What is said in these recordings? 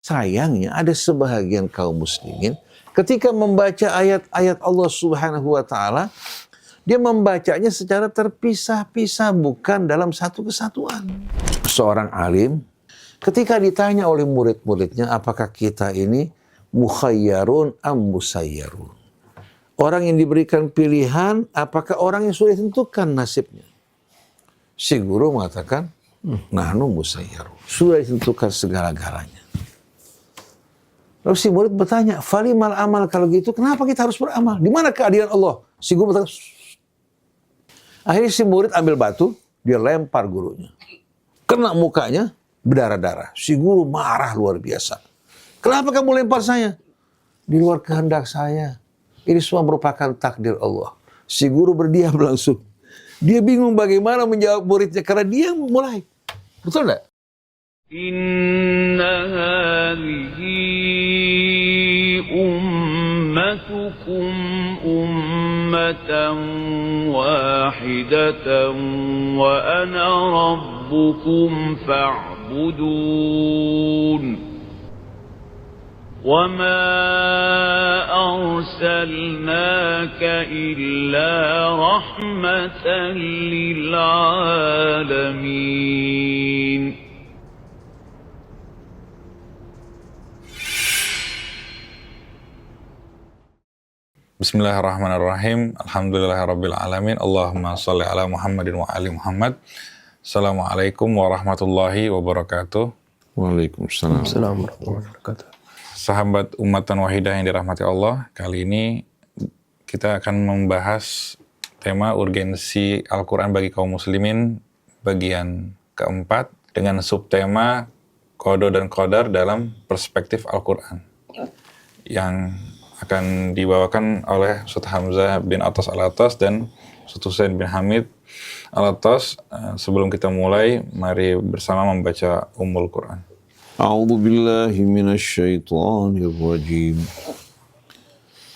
sayangnya ada sebahagian kaum muslimin ketika membaca ayat-ayat Allah Subhanahu wa taala, dia membacanya secara terpisah-pisah, bukan dalam satu kesatuan. Seorang alim ketika ditanya oleh murid-muridnya, apakah kita ini mukhayyarun am musayyarun? Orang yang diberikan pilihan, apakah orang yang sudah ditentukan nasibnya? Si guru mengatakan, nahnu musayyarun. Sudah ditentukan segala-galanya. Lalu si murid bertanya, falimal amal, kalau gitu kenapa kita harus beramal? Di mana keadilan Allah? Si guru berkata, akhirnya si murid ambil batu, dia lempar gurunya. Kena mukanya, berdarah-darah. Si guru marah luar biasa. Kenapa kamu lempar saya? Di luar kehendak saya. Ini semua merupakan takdir Allah. Si guru berdiam langsung. Dia bingung bagaimana menjawab muridnya karena dia yang mulai. Betul enggak? Inna hadhihi ummatukum ummatan wahidatan wa ana rabbukum fa'budun. وَمَا أَرْسَلْنَاكَ إِلَّا رَحْمَةً لِلْعَالَمِينَ. Bismillahirrahmanirrahim. Alhamdulillahirabbil alamin. Allahumma shalli ala Muhammadin wa ali Muhammad. Assalamualaikum warahmatullahi wabarakatuh. Waalaikumsalam warahmatullahi wabarakatuh. Sahabat Ummatan Wahidah yang dirahmati Allah, kali ini kita akan membahas tema urgensi Al-Quran bagi kaum muslimin bagian keempat dengan subtema Qada dan Qadar dalam perspektif Al-Quran yang akan dibawakan oleh Ustaz Hamzah bin Atas Al-Atas dan Ustaz Husain bin Hamid Al-Atas. Sebelum kita mulai, mari bersama membaca Ummul Quran. A'udzu billahi minasy syaithanir rajim.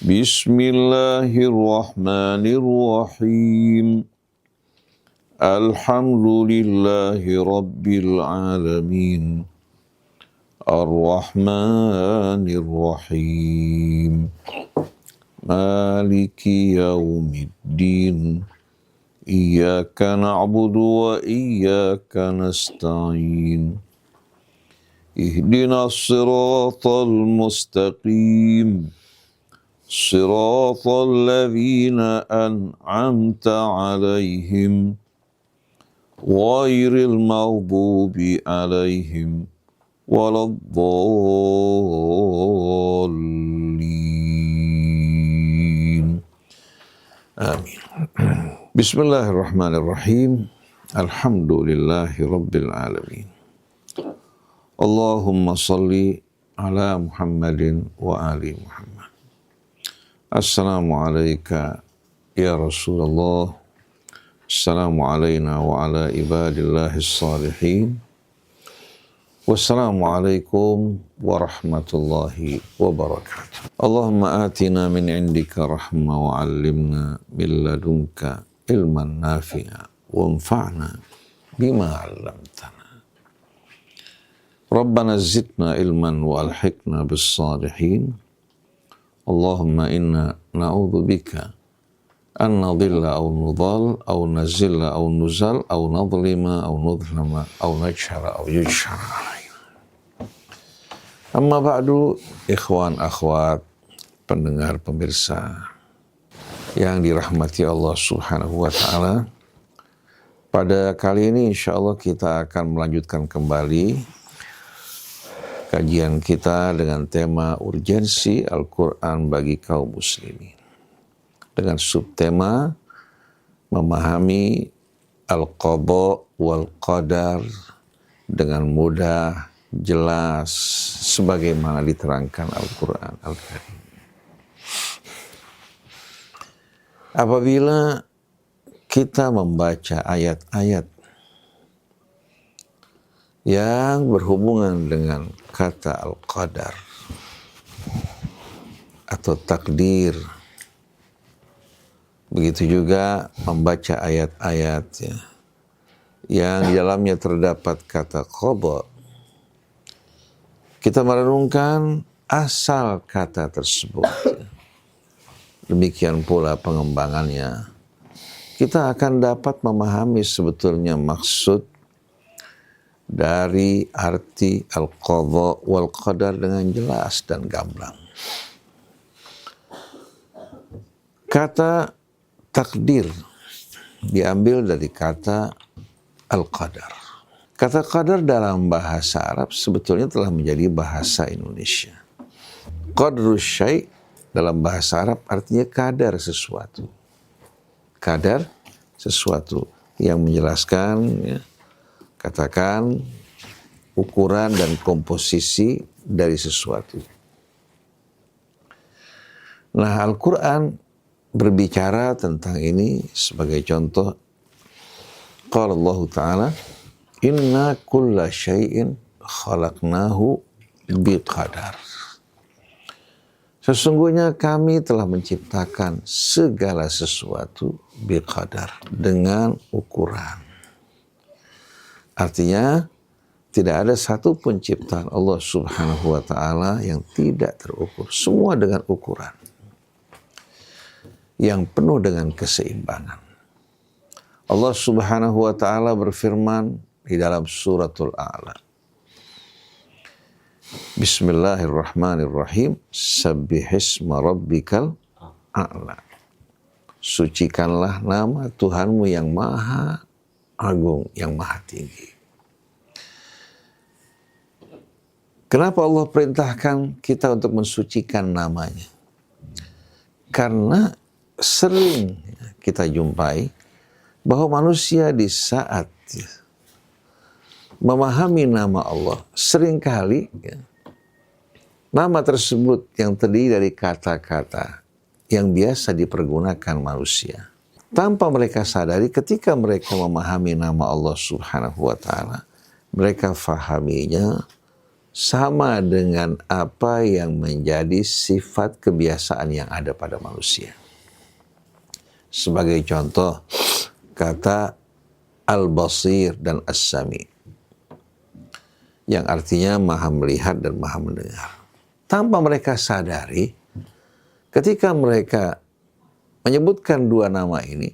Bismillahirrahmanirrahim. Alhamdulillahi rabbil alamin. Ar-Rahmanir Rahim. Maliki yaumiddin. Iyyaka na'budu wa iyyaka nasta'in. Ihdinas siratal mustaqim. Siratal ladzina an'amta 'alaihim ghairil maghdubi 'alaihim waladdallin. Amin. Bismillahirrahmanirrahim. Alhamdulillahi rabbil alamin. Allahumma salli ala Muhammadin wa ali Muhammad. Assalamu alayka ya Rasulullah. Assalamu alayna wa ala ibadillahis salihin. Wassalamu alaikum warahmatullahi wabarakatuh. Allahumma atina min indika rahmah wa 'allimna min ladunka ilman nafi'a wa anfa'na bima 'allamtana. Rabbana zidna ilman wa alhiqna bis salihin. Allahumma inna na'udzubika an nadilla aw nudhal aw nazilla aw nuzal aw nadlima aw nudhlama aw najhara aw yujhara alaina. Amma ba'du, ikhwan akhwat, pendengar pemirsa yang dirahmati Allah Subhanahu wa taala. Pada kali ini insyaallah kita akan melanjutkan kembali kajian kita dengan tema urgensi Al-Quran bagi kaum muslimin. Dengan subtema memahami Al-Qadha wal Qadar dengan mudah, jelas, sebagaimana diterangkan Al-Quran Al-Karim. Apabila kita membaca ayat-ayat yang berhubungan dengan kata Al-Qadar atau takdir, begitu juga membaca ayat-ayat yang di dalamnya terdapat kata qadha, kita merenungkan asal kata tersebut, demikian pula pengembangannya, kita akan dapat memahami sebetulnya maksud dari arti al-qadha wal qadar dengan jelas dan gamblang. Kata takdir diambil dari kata al-qadar. Kata qadar dalam bahasa Arab sebetulnya telah menjadi bahasa Indonesia. Qadrus syai' dalam bahasa Arab artinya kadar sesuatu. Kadar sesuatu yang menjelaskan, ya, katakan ukuran dan komposisi dari sesuatu. Nah, Al-Quran berbicara tentang ini sebagai contoh. Qala Allah Ta'ala, inna kulla syai'in khalaqnahu biqadar. Sesungguhnya kami telah menciptakan segala sesuatu biqadar, dengan ukuran. Artinya, tidak ada satu pun ciptaan Allah Subhanahu wa Ta'ala yang tidak terukur. Semua dengan ukuran yang penuh dengan keseimbangan. Allah Subhanahu wa Ta'ala berfirman di dalam suratul A'la. Bismillahirrahmanirrahim. Sabbihisma rabbikal a'la. Sucikanlah nama Tuhanmu yang maha agung, yang maha tinggi. Kenapa Allah perintahkan kita untuk mensucikan namanya? Karena sering kita jumpai bahwa manusia di saat memahami nama Allah, seringkali nama tersebut yang terdiri dari kata-kata yang biasa dipergunakan manusia, tanpa mereka sadari ketika mereka memahami nama Allah Subhanahu wa Ta'ala, mereka fahaminya sama dengan apa yang menjadi sifat kebiasaan yang ada pada manusia. Sebagai contoh, kata Al-Basir dan As-Sami, yang artinya maha melihat dan maha mendengar. Tanpa mereka sadari, ketika mereka menyebutkan dua nama ini,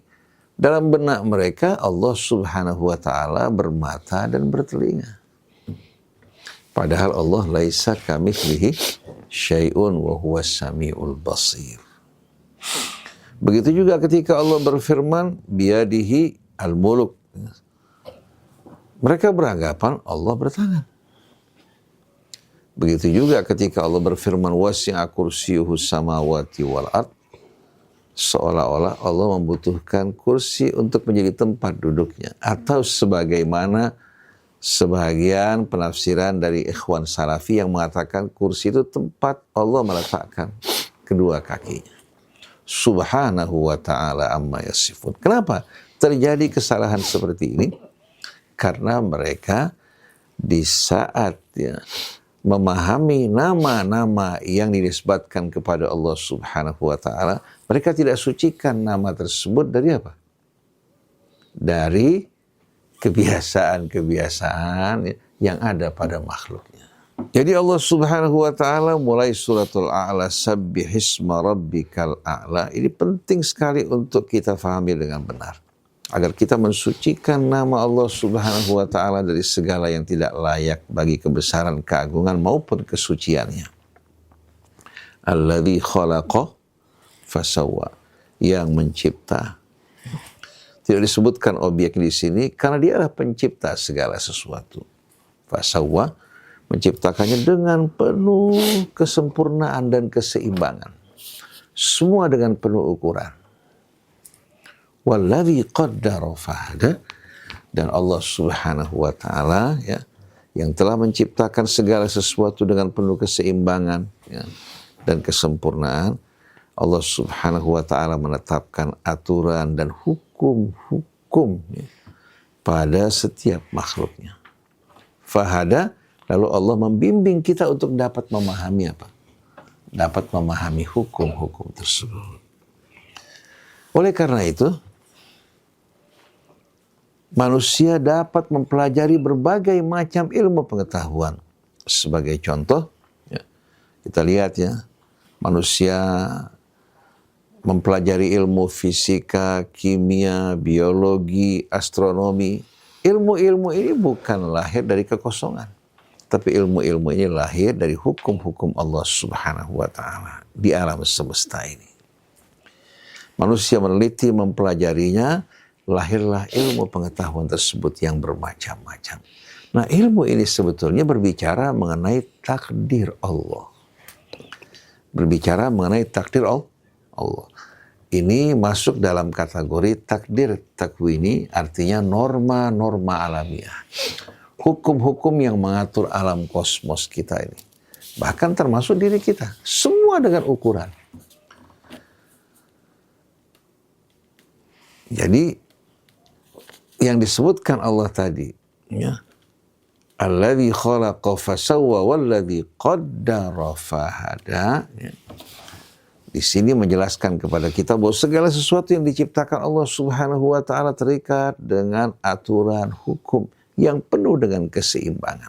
dalam benak mereka Allah Subhanahu wa Ta'ala bermata dan bertelinga. Padahal Allah laisa kamitslihi syai'un wa huwas samiul basir. Begitu juga ketika Allah berfirman biyadihi al-muluk. Mereka beranggapan Allah bertangan. Begitu juga ketika Allah berfirman wasi'a kursiyyuhus samawati wal ard. Seolah-olah Allah membutuhkan kursi untuk menjadi tempat duduknya. Atau sebagaimana sebagian penafsiran dari ikhwan salafi yang mengatakan kursi itu tempat Allah meletakkan kedua kakinya. Subhanahu wa ta'ala amma yasifun. Kenapa terjadi kesalahan seperti ini? Karena mereka di saat memahami nama-nama yang dinisbatkan kepada Allah Subhanahu wa ta'ala, mereka tidak sucikan nama tersebut dari apa? Dari kebiasaan-kebiasaan yang ada pada makhluknya. Jadi Allah Subhanahu wa Ta'ala mulai suratul A'la, sabbihisma rabbikal a'la, ini penting sekali untuk kita fahami dengan benar, agar kita mensucikan nama Allah Subhanahu wa Ta'ala dari segala yang tidak layak bagi kebesaran, keagungan maupun kesuciannya. Alladzi khalaqa fasawwa, yang mencipta. Tidak disebutkan objek di sini karena dia adalah pencipta segala sesuatu. Fasawwa, menciptakannya dengan penuh kesempurnaan dan keseimbangan. Semua dengan penuh ukuran. Walladzi qaddara fahada, dan Allah Subhanahu wa Ta'ala yang telah menciptakan segala sesuatu dengan penuh keseimbangan dan kesempurnaan. Allah Subhanahu wa Ta'ala menetapkan aturan dan hukum-hukum pada setiap makhluknya. Fahada, lalu Allah membimbing kita untuk dapat memahami apa? Dapat memahami hukum-hukum tersebut. Oleh karena itu, manusia dapat mempelajari berbagai macam ilmu pengetahuan sebagai contoh, ya, kita lihat ya, manusia mempelajari ilmu fisika, kimia, biologi, astronomi. Ilmu-ilmu ini bukan lahir dari kekosongan, tapi ilmu-ilmu ini lahir dari hukum-hukum Allah Subhanahu wa Ta'ala di alam semesta ini. Manusia meneliti, mempelajarinya, lahirlah ilmu pengetahuan tersebut yang bermacam-macam. Nah, ilmu ini sebetulnya berbicara mengenai takdir Allah. Berbicara mengenai takdir Allah. Ini masuk dalam kategori takdir takwini, artinya norma-norma alamiah. Hukum-hukum yang mengatur alam kosmos kita ini. Bahkan termasuk diri kita. Semua dengan ukuran. Jadi, yang disebutkan Allah tadi, ya, alladzi khalaqa fasawwa walladzi qaddara fahada, ya. Di sini menjelaskan kepada kita bahwa segala sesuatu yang diciptakan Allah Subhanahu wa Ta'ala terikat dengan aturan hukum yang penuh dengan keseimbangan.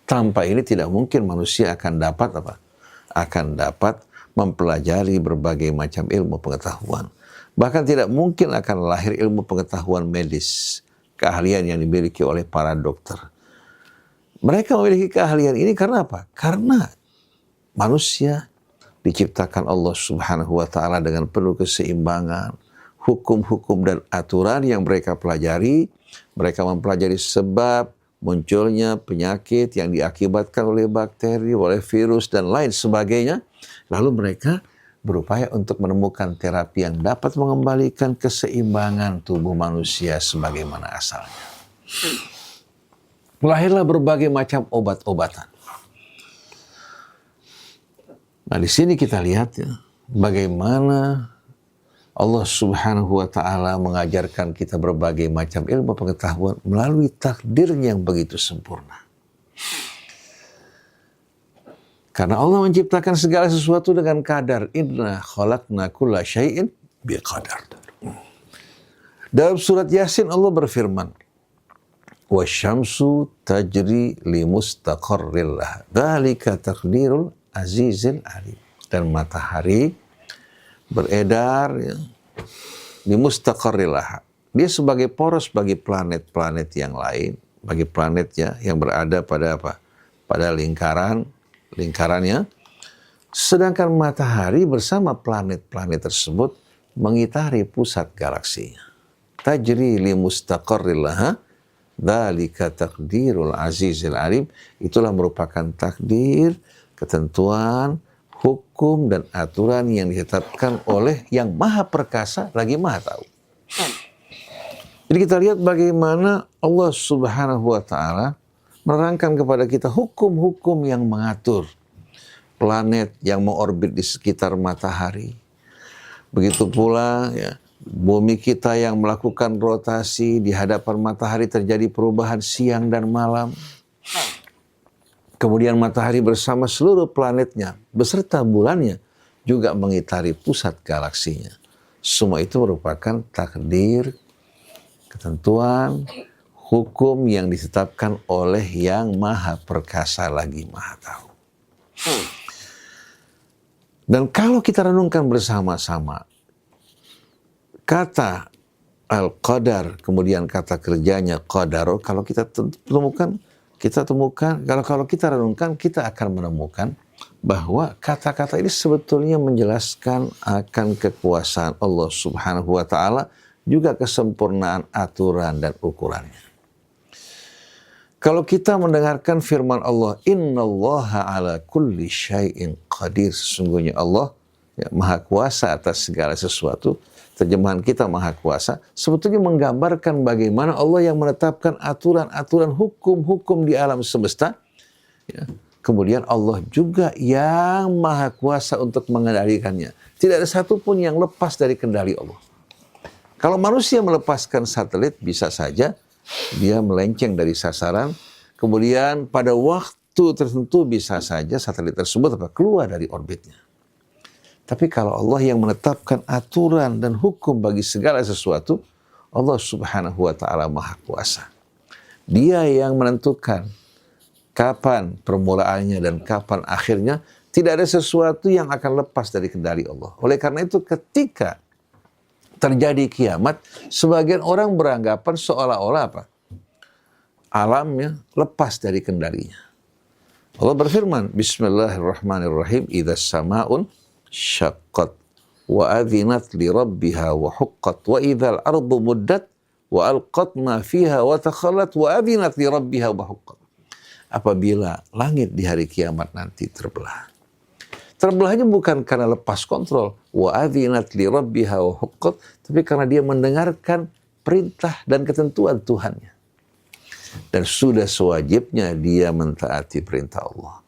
Tanpa ini tidak mungkin manusia akan dapat apa? Akan dapat mempelajari berbagai macam ilmu pengetahuan. Bahkan tidak mungkin akan lahir ilmu pengetahuan medis, keahlian yang dimiliki oleh para dokter. Mereka memiliki keahlian ini karena apa? Karena manusia diciptakan Allah Subhanahu wa Ta'ala dengan penuh keseimbangan, hukum-hukum dan aturan yang mereka pelajari. Mereka mempelajari sebab munculnya penyakit yang diakibatkan oleh bakteri, oleh virus dan lain sebagainya. Lalu mereka berupaya untuk menemukan terapi yang dapat mengembalikan keseimbangan tubuh manusia sebagaimana asalnya. Lahirlah berbagai macam obat-obatan. Nah, di sini kita lihat ya, bagaimana Allah Subhanahu wa Ta'ala mengajarkan kita berbagai macam ilmu pengetahuan melalui takdir yang begitu sempurna. Karena Allah menciptakan segala sesuatu dengan kadar. Inna khalaqna kulla syai'in biqadar. Dalam surat Yasin Allah berfirman, wasyamsu tajri limustaqarril laha. Dzalika taqdirul azizil alim. Dan matahari beredar ya, limustaqarril laha. Dia sebagai poros bagi planet-planet yang lain, bagi planet ya yang berada pada apa? Pada lingkarannya. Sedangkan matahari bersama planet-planet tersebut mengitari pusat galaksinya. Tajri li mustaqarril laha, dzalika taqdirul azizil alim. Itulah merupakan takdir, ketentuan, hukum dan aturan yang ditetapkan oleh yang maha perkasa lagi maha tahu. Jadi kita lihat bagaimana Allah Subhanahu wa Ta'ala menerangkan kepada kita hukum-hukum yang mengatur planet yang mengorbit di sekitar matahari. Begitu pula ya, bumi kita yang melakukan rotasi di hadapan matahari, terjadi perubahan siang dan malam. Kemudian matahari bersama seluruh planetnya beserta bulannya juga mengitari pusat galaksinya. Semua itu merupakan takdir, ketentuan, hukum yang ditetapkan oleh yang maha perkasa lagi maha tahu. Dan kalau kita renungkan bersama-sama, kata al-qadar, kemudian kata kerjanya qadaro, kalau kita temukan, kalau kita renungkan, kita akan menemukan bahwa kata-kata ini sebetulnya menjelaskan akan kekuasaan Allah Subhanahu wa Ta'ala, juga kesempurnaan aturan dan ukurannya. Kalau kita mendengarkan firman Allah, innallaha ala kulli syai'in qadir, sesungguhnya Allah ya, maha kuasa atas segala sesuatu. Terjemahan kita maha kuasa sebetulnya menggambarkan bagaimana Allah yang menetapkan aturan-aturan hukum-hukum di alam semesta. Ya. Kemudian Allah juga yang maha kuasa untuk mengendalikannya. Tidak ada satupun yang lepas dari kendali Allah. Kalau manusia melepaskan satelit, bisa saja dia melenceng dari sasaran, kemudian pada waktu tertentu bisa saja satelit tersebut keluar dari orbitnya. Tapi kalau Allah yang menetapkan aturan dan hukum bagi segala sesuatu, Allah Subhanahu wa Ta'ala maha kuasa. Dia yang menentukan kapan permulaannya dan kapan akhirnya, tidak ada sesuatu yang akan lepas dari kendali Allah. Oleh karena itu ketika terjadi kiamat, sebagian orang beranggapan seolah-olah apa? Alamnya lepas dari kendalinya. Allah berfirman, Bismillahirrahmanirrahim, Idza sama'un syaqqat wa adzinat li rabbiha wa huqqat wa idzal ardu muddat wa alqat ma fiha wa takhallat wa adzinat li rabbiha wa huqqat. Apabila langit di hari kiamat nanti terbelah. Terbelahnya bukan karena lepas kontrol, wa adzinat li rabbiha wa huqqat, tapi karena dia mendengarkan perintah dan ketentuan Tuhannya. Dan sudah sewajibnya dia mentaati perintah Allah.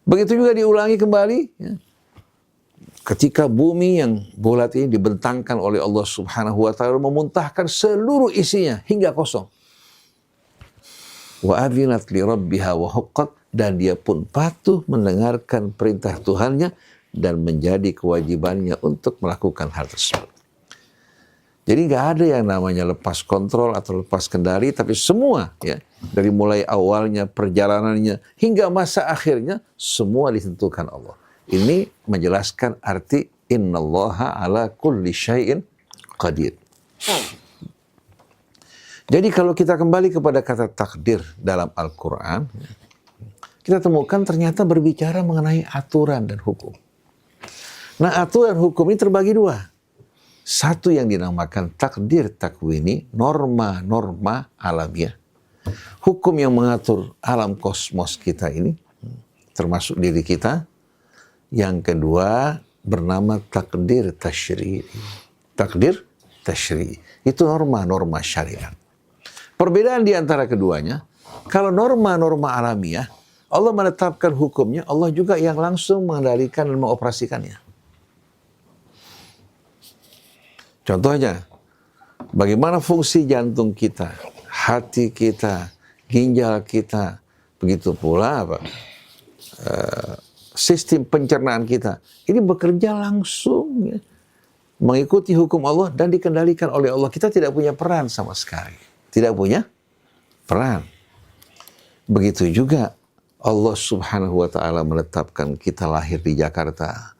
Begitu juga diulangi kembali, ya. Ketika bumi yang bulat ini dibentangkan oleh Allah Subhanahu wa Ta'ala, memuntahkan seluruh isinya hingga kosong. Wa adzinat li rabbiha wa huqqat, dan dia pun patuh mendengarkan perintah Tuhannya dan menjadi kewajibannya untuk melakukan hal tersebut. Jadi nggak ada yang namanya lepas kontrol atau lepas kendali, tapi semua, ya, dari mulai awalnya perjalanannya hingga masa akhirnya semua ditentukan Allah. Ini menjelaskan arti innallaha ala kulli syai'in qadir. Jadi kalau kita kembali kepada kata takdir dalam Al-Quran, kita temukan ternyata berbicara mengenai aturan dan hukum. Nah, aturan hukum ini terbagi dua. Satu yang dinamakan takdir takwini, norma-norma alamiah. Hukum yang mengatur alam kosmos kita ini, termasuk diri kita. Yang kedua bernama takdir tasyri'i. Takdir tasyri'i itu norma-norma syariat. Perbedaan di antara keduanya, kalau norma-norma alamiah, Allah menetapkan hukumnya, Allah juga yang langsung mengendalikan dan mengoperasikannya. Contohnya, bagaimana fungsi jantung kita, hati kita, ginjal kita, begitu pula apa? Sistem pencernaan kita. Ini bekerja langsung, ya, mengikuti hukum Allah dan dikendalikan oleh Allah. Kita tidak punya peran sama sekali. Tidak punya peran. Begitu juga Allah Subhanahu wa Ta'ala menetapkan kita lahir di Jakarta.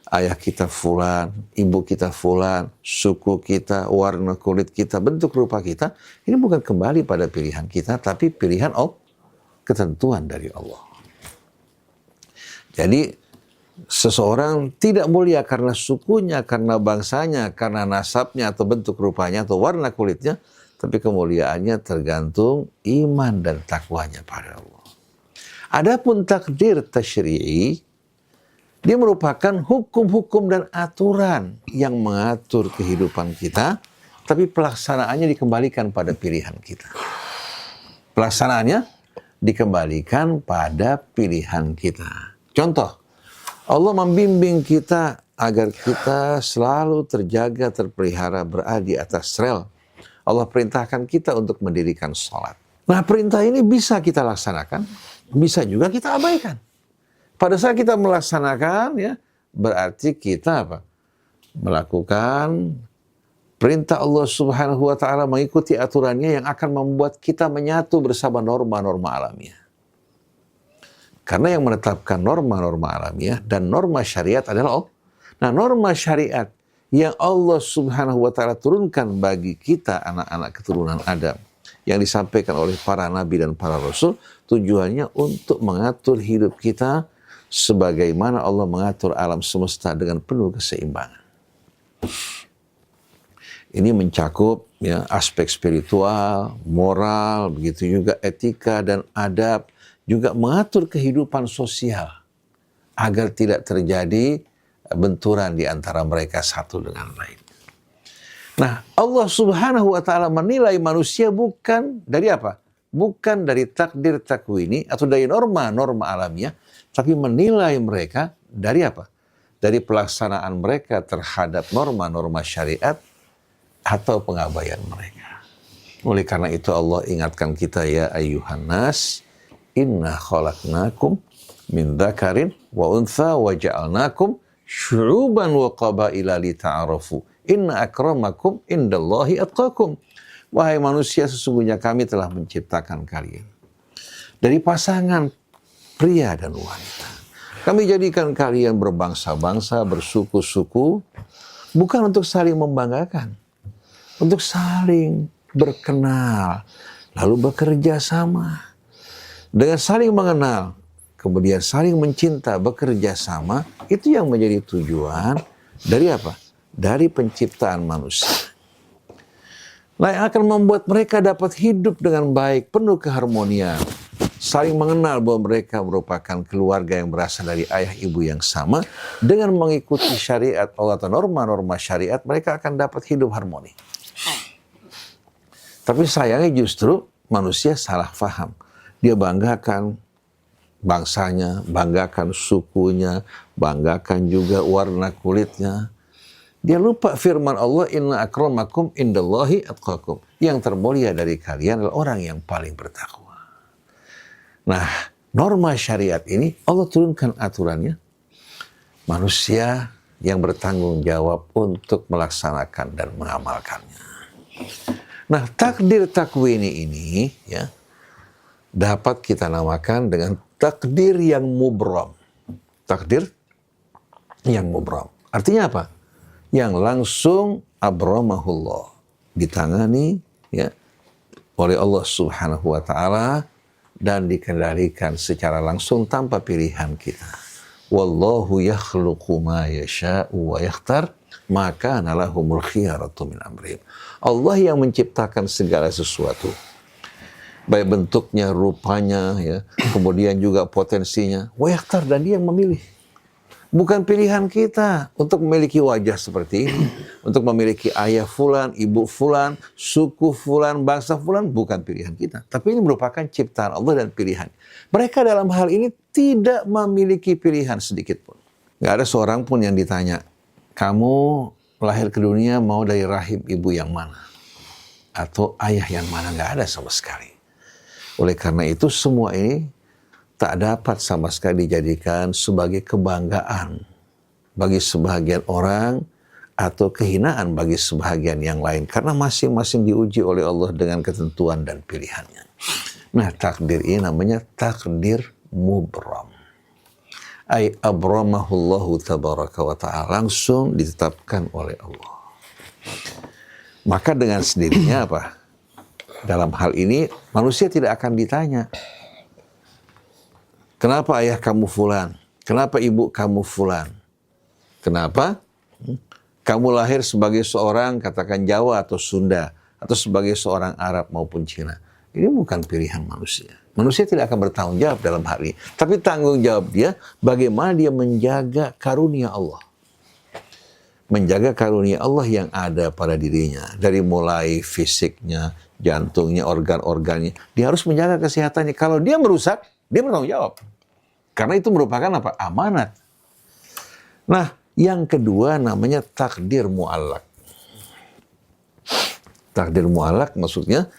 Ayah kita fulan, ibu kita fulan, suku kita, warna kulit kita, bentuk rupa kita. Ini bukan kembali pada pilihan kita, tapi pilihan Allah, ketentuan dari Allah. Jadi seseorang tidak mulia karena sukunya, karena bangsanya, karena nasabnya, atau bentuk rupanya, atau warna kulitnya, tapi kemuliaannya tergantung iman dan takwanya pada Allah. Adapun takdir tasyri'i, dia merupakan hukum-hukum dan aturan yang mengatur kehidupan kita, tapi pelaksanaannya dikembalikan pada pilihan kita. Pelaksanaannya dikembalikan pada pilihan kita. Contoh, Allah membimbing kita agar kita selalu terjaga, terpelihara, berada di atas rel. Allah perintahkan kita untuk mendirikan sholat. Nah, perintah ini bisa kita laksanakan, bisa juga kita abaikan. Pada saat kita melaksanakan, ya, berarti kita apa? Melakukan perintah Allah Subhanahu wa Ta'ala, mengikuti aturannya yang akan membuat kita menyatu bersama norma-norma alamiah. Karena yang menetapkan norma-norma alamiah dan norma syariat adalah Allah. Nah, norma syariat yang Allah Subhanahu wa Ta'ala turunkan bagi kita, anak-anak keturunan Adam, yang disampaikan oleh para nabi dan para rasul, tujuannya untuk mengatur hidup kita sebagaimana Allah mengatur alam semesta dengan penuh keseimbangan. Ini mencakup, ya, aspek spiritual, moral, begitu juga etika dan adab, juga mengatur kehidupan sosial agar tidak terjadi benturan di antara mereka satu dengan lain. Nah, Allah Subhanahu wa Ta'ala menilai manusia bukan dari apa? Bukan dari takdir takwini atau dari norma-norma alamiah, tapi menilai mereka dari apa? Dari pelaksanaan mereka terhadap norma-norma syariat atau pengabaian mereka. Oleh karena itu Allah ingatkan kita, ya ayyuhan nas, inna khalaqnakum min dzakarin wa untha wa ja'alnakum syu'uban wa qabaila lita'arafu. Inna akramakum indallahi atqakum. Wahai manusia, sesungguhnya kami telah menciptakan kalian dari pasangan pria dan wanita. Kami jadikan kalian berbangsa-bangsa, bersuku-suku, bukan untuk saling membanggakan, untuk saling berkenal, lalu bekerja sama. Dengan saling mengenal, kemudian saling mencinta, bekerja sama, itu yang menjadi tujuan dari apa? Dari penciptaan manusia. Nah, yang akan membuat mereka dapat hidup dengan baik, penuh keharmonian. Saling mengenal bahwa mereka merupakan keluarga yang berasal dari ayah ibu yang sama. Dengan mengikuti syariat Allah atau norma-norma syariat, mereka akan dapat hidup harmoni. Tapi sayangnya justru manusia salah faham. Dia banggakan bangsanya, banggakan sukunya, banggakan juga warna kulitnya. Dia lupa firman Allah, inna akramakum indallahi atqakum. Yang termulia dari kalian adalah orang yang paling bertakwa. Nah, norma syariat ini Allah turunkan aturannya. Manusia yang bertanggung jawab untuk melaksanakan dan mengamalkannya. Nah, takdir takwini ini ya dapat kita namakan dengan takdir yang mubram. Takdir yang mubram. Artinya apa? Yang langsung abramahullah, ditangani ya oleh Allah Subhanahu wa taala dan dikendalikan secara langsung tanpa pilihan kita. Wallahu yakhluqu ma yasha'u wa yakhtar, maka nalahumul khiyaratu min amrihim. Allah yang menciptakan segala sesuatu, baik bentuknya, rupanya, ya, kemudian juga potensinya. Wa yakhtar, dan dia yang memilih. Bukan pilihan kita untuk memiliki wajah seperti ini, untuk memiliki ayah fulan, ibu fulan, suku fulan, bangsa fulan, bukan pilihan kita. Tapi ini merupakan ciptaan Allah dan pilihan. Mereka dalam hal ini tidak memiliki pilihan sedikit pun. Gak ada seorang pun yang ditanya, kamu lahir ke dunia mau dari rahim ibu yang mana? Atau ayah yang mana? Gak ada sama sekali. Oleh karena itu semua ini tak dapat sama sekali dijadikan sebagai kebanggaan bagi sebahagian orang atau kehinaan bagi sebahagian yang lain. Karena masing-masing diuji oleh Allah dengan ketentuan dan pilihannya. Nah, takdir ini namanya takdir mubram. Ay abramahullahu tabaraka wa ta'ala, langsung ditetapkan oleh Allah. Maka dengan sendirinya apa? Dalam hal ini manusia tidak akan ditanya, kenapa ayah kamu fulan? Kenapa ibu kamu fulan? Kenapa? Kamu lahir sebagai seorang katakan Jawa atau Sunda, atau sebagai seorang Arab maupun Cina. Ini bukan pilihan manusia. Manusia tidak akan bertanggung jawab dalam hal ini. Tapi tanggung jawab dia bagaimana dia menjaga karunia Allah. Menjaga karunia Allah yang ada pada dirinya. Dari mulai fisiknya, jantungnya, organ-organnya. Dia harus menjaga kesehatannya. Kalau dia merusak, dia bertanggung jawab. Karena itu merupakan apa? Amanat. Nah, yang kedua namanya takdir mu'allak. Takdir mu'allak maksudnya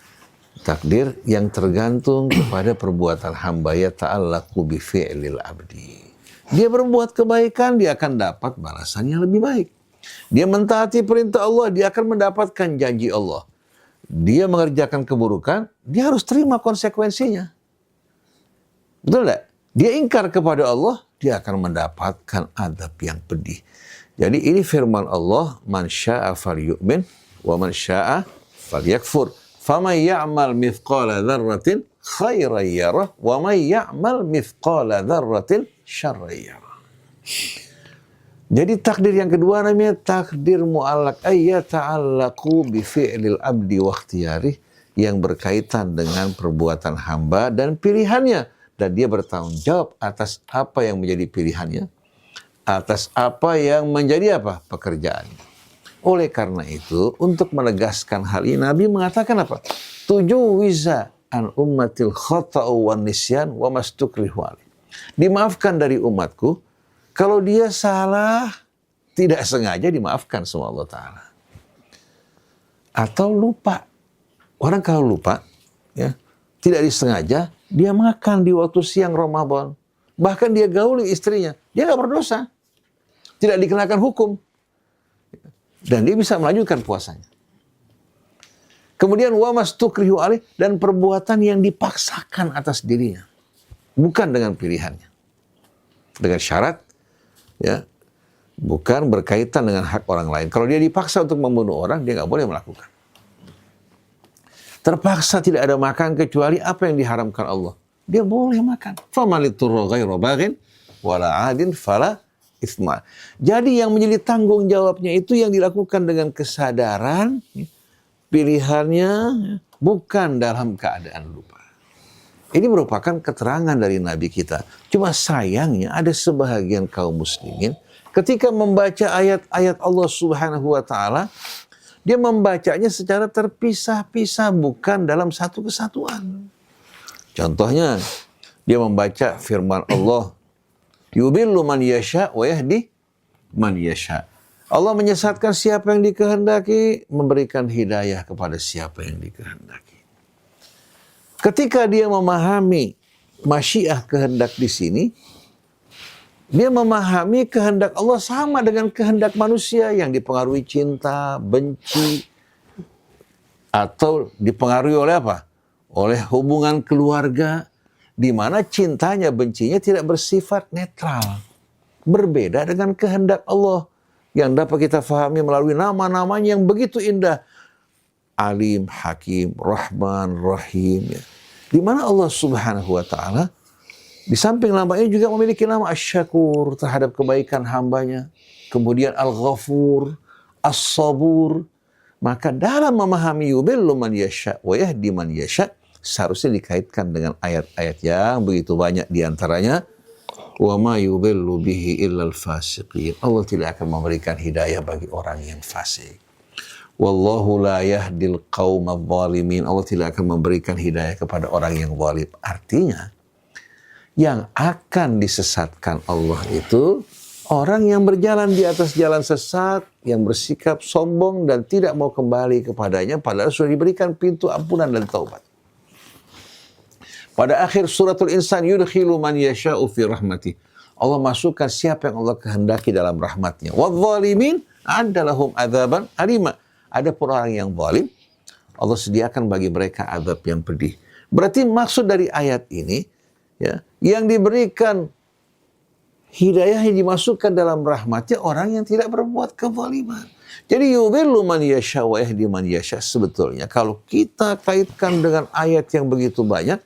takdir yang tergantung kepada perbuatan hamba, ya ta'allaqu bi fi'lil abdi. Dia berbuat kebaikan, dia akan dapat balasan yang lebih baik. Dia mentaati perintah Allah, dia akan mendapatkan janji Allah. Dia mengerjakan keburukan, dia harus terima konsekuensinya. Betul tidak? Dia ingkar kepada Allah, dia akan mendapatkan adab yang pedih. Jadi ini firman Allah, man syaa falyu'min wa man syaa falyakfur. Faman ya'mal mithqala dzarratin khairan yarah wa man ya'mal mithqala dzarratin syarran yarah. Jadi takdir yang kedua namanya takdir mu'allaq, ay yata'allaqu bi fi'lil abdi wa ikhtiyarih, yang berkaitan dengan perbuatan hamba dan pilihannya. Dan dia bertanggung jawab atas apa yang menjadi pilihannya, atas apa yang menjadi apa? Pekerjaannya. Oleh karena itu, untuk menegaskan hal ini, Nabi mengatakan apa? Tujuwiza an ummatil khata'u wan nisyan wa mastukrihu alaih. Dimaafkan dari umatku, kalau dia salah, tidak sengaja dimaafkan sama Allah Ta'ala. Atau lupa. Orang kalau lupa, ya, tidak disengaja, dia makan di waktu siang Ramadan. Bahkan dia gauli istrinya. Dia nggak berdosa. Tidak dikenakan hukum. Dan dia bisa melanjutkan puasanya. Kemudian wa mastukrihu alaih, dan perbuatan yang dipaksakan atas dirinya. bukan dengan pilihannya. Dengan syarat, ya, bukan berkaitan dengan hak orang lain. Kalau dia dipaksa untuk membunuh orang, dia nggak boleh melakukan. Terpaksa tidak ada makan kecuali apa yang diharamkan Allah. Dia boleh makan. فَمَنِ اضْطُرَّ غَيْرَ بَاغٍ وَلَا عَادٍ فَلَا إِثْمَ. Jadi yang menjadi tanggung jawabnya itu yang dilakukan dengan kesadaran, pilihannya bukan dalam keadaan lupa. Ini merupakan keterangan dari Nabi kita. Cuma sayangnya ada sebahagian kaum muslimin ketika membaca ayat-ayat Allah Subhanahu wa taala, dia membacanya secara terpisah-pisah, bukan dalam satu kesatuan. Contohnya, dia membaca firman Allah, yubillu man yasha wa yahdi man yasha. Allah menyesatkan siapa yang dikehendaki, memberikan hidayah kepada siapa yang dikehendaki. Ketika dia memahami masyiah kehendak di sini, dia memahami kehendak Allah sama dengan kehendak manusia yang dipengaruhi cinta, benci, atau dipengaruhi oleh apa? Oleh hubungan keluarga, di mana cintanya, bencinya tidak bersifat netral. Berbeda dengan kehendak Allah yang dapat kita fahami melalui nama-namanya yang begitu indah. Alim, Hakim, Rahman, Rahim. Ya. Di mana Allah Subhanahu wa ta'ala di samping namanya juga memiliki nama Asy-Syakur terhadap kebaikan hambanya. Kemudian Al-Ghafur, As-Sabur. Maka dalam memahami yubillu man yasha wa yahdi man yasha, seharusnya dikaitkan dengan ayat-ayat yang begitu banyak diantaranya. Wa ma yubillu bihi illal fasiqin. Allah tidak akan memberikan hidayah bagi orang yang fasik. Wallahu la yahdil qaumadz zalimin. Allah tidak akan memberikan hidayah kepada orang yang zalim. Artinya, yang akan disesatkan Allah itu orang yang berjalan di atas jalan sesat, yang bersikap sombong dan tidak mau kembali kepadanya, padahal sudah diberikan pintu ampunan dan taubat. Pada akhir suratul Insan, yudkhilu man yasha'u fi rahmatih. Allah masukkan siapa yang Allah kehendaki dalam rahmatnya. Wadh-dhalimin adalahum adzaban alima. Adapun orang yang zalim, Allah sediakan bagi mereka azab yang pedih. Berarti maksud dari ayat ini, ya, yang diberikan hidayah yang dimasukkan dalam rahmatnya orang yang tidak berbuat kezaliman. Jadi yudhillu man yasha wa yahdi man yasha, sebetulnya kalau kita kaitkan dengan ayat yang begitu banyak,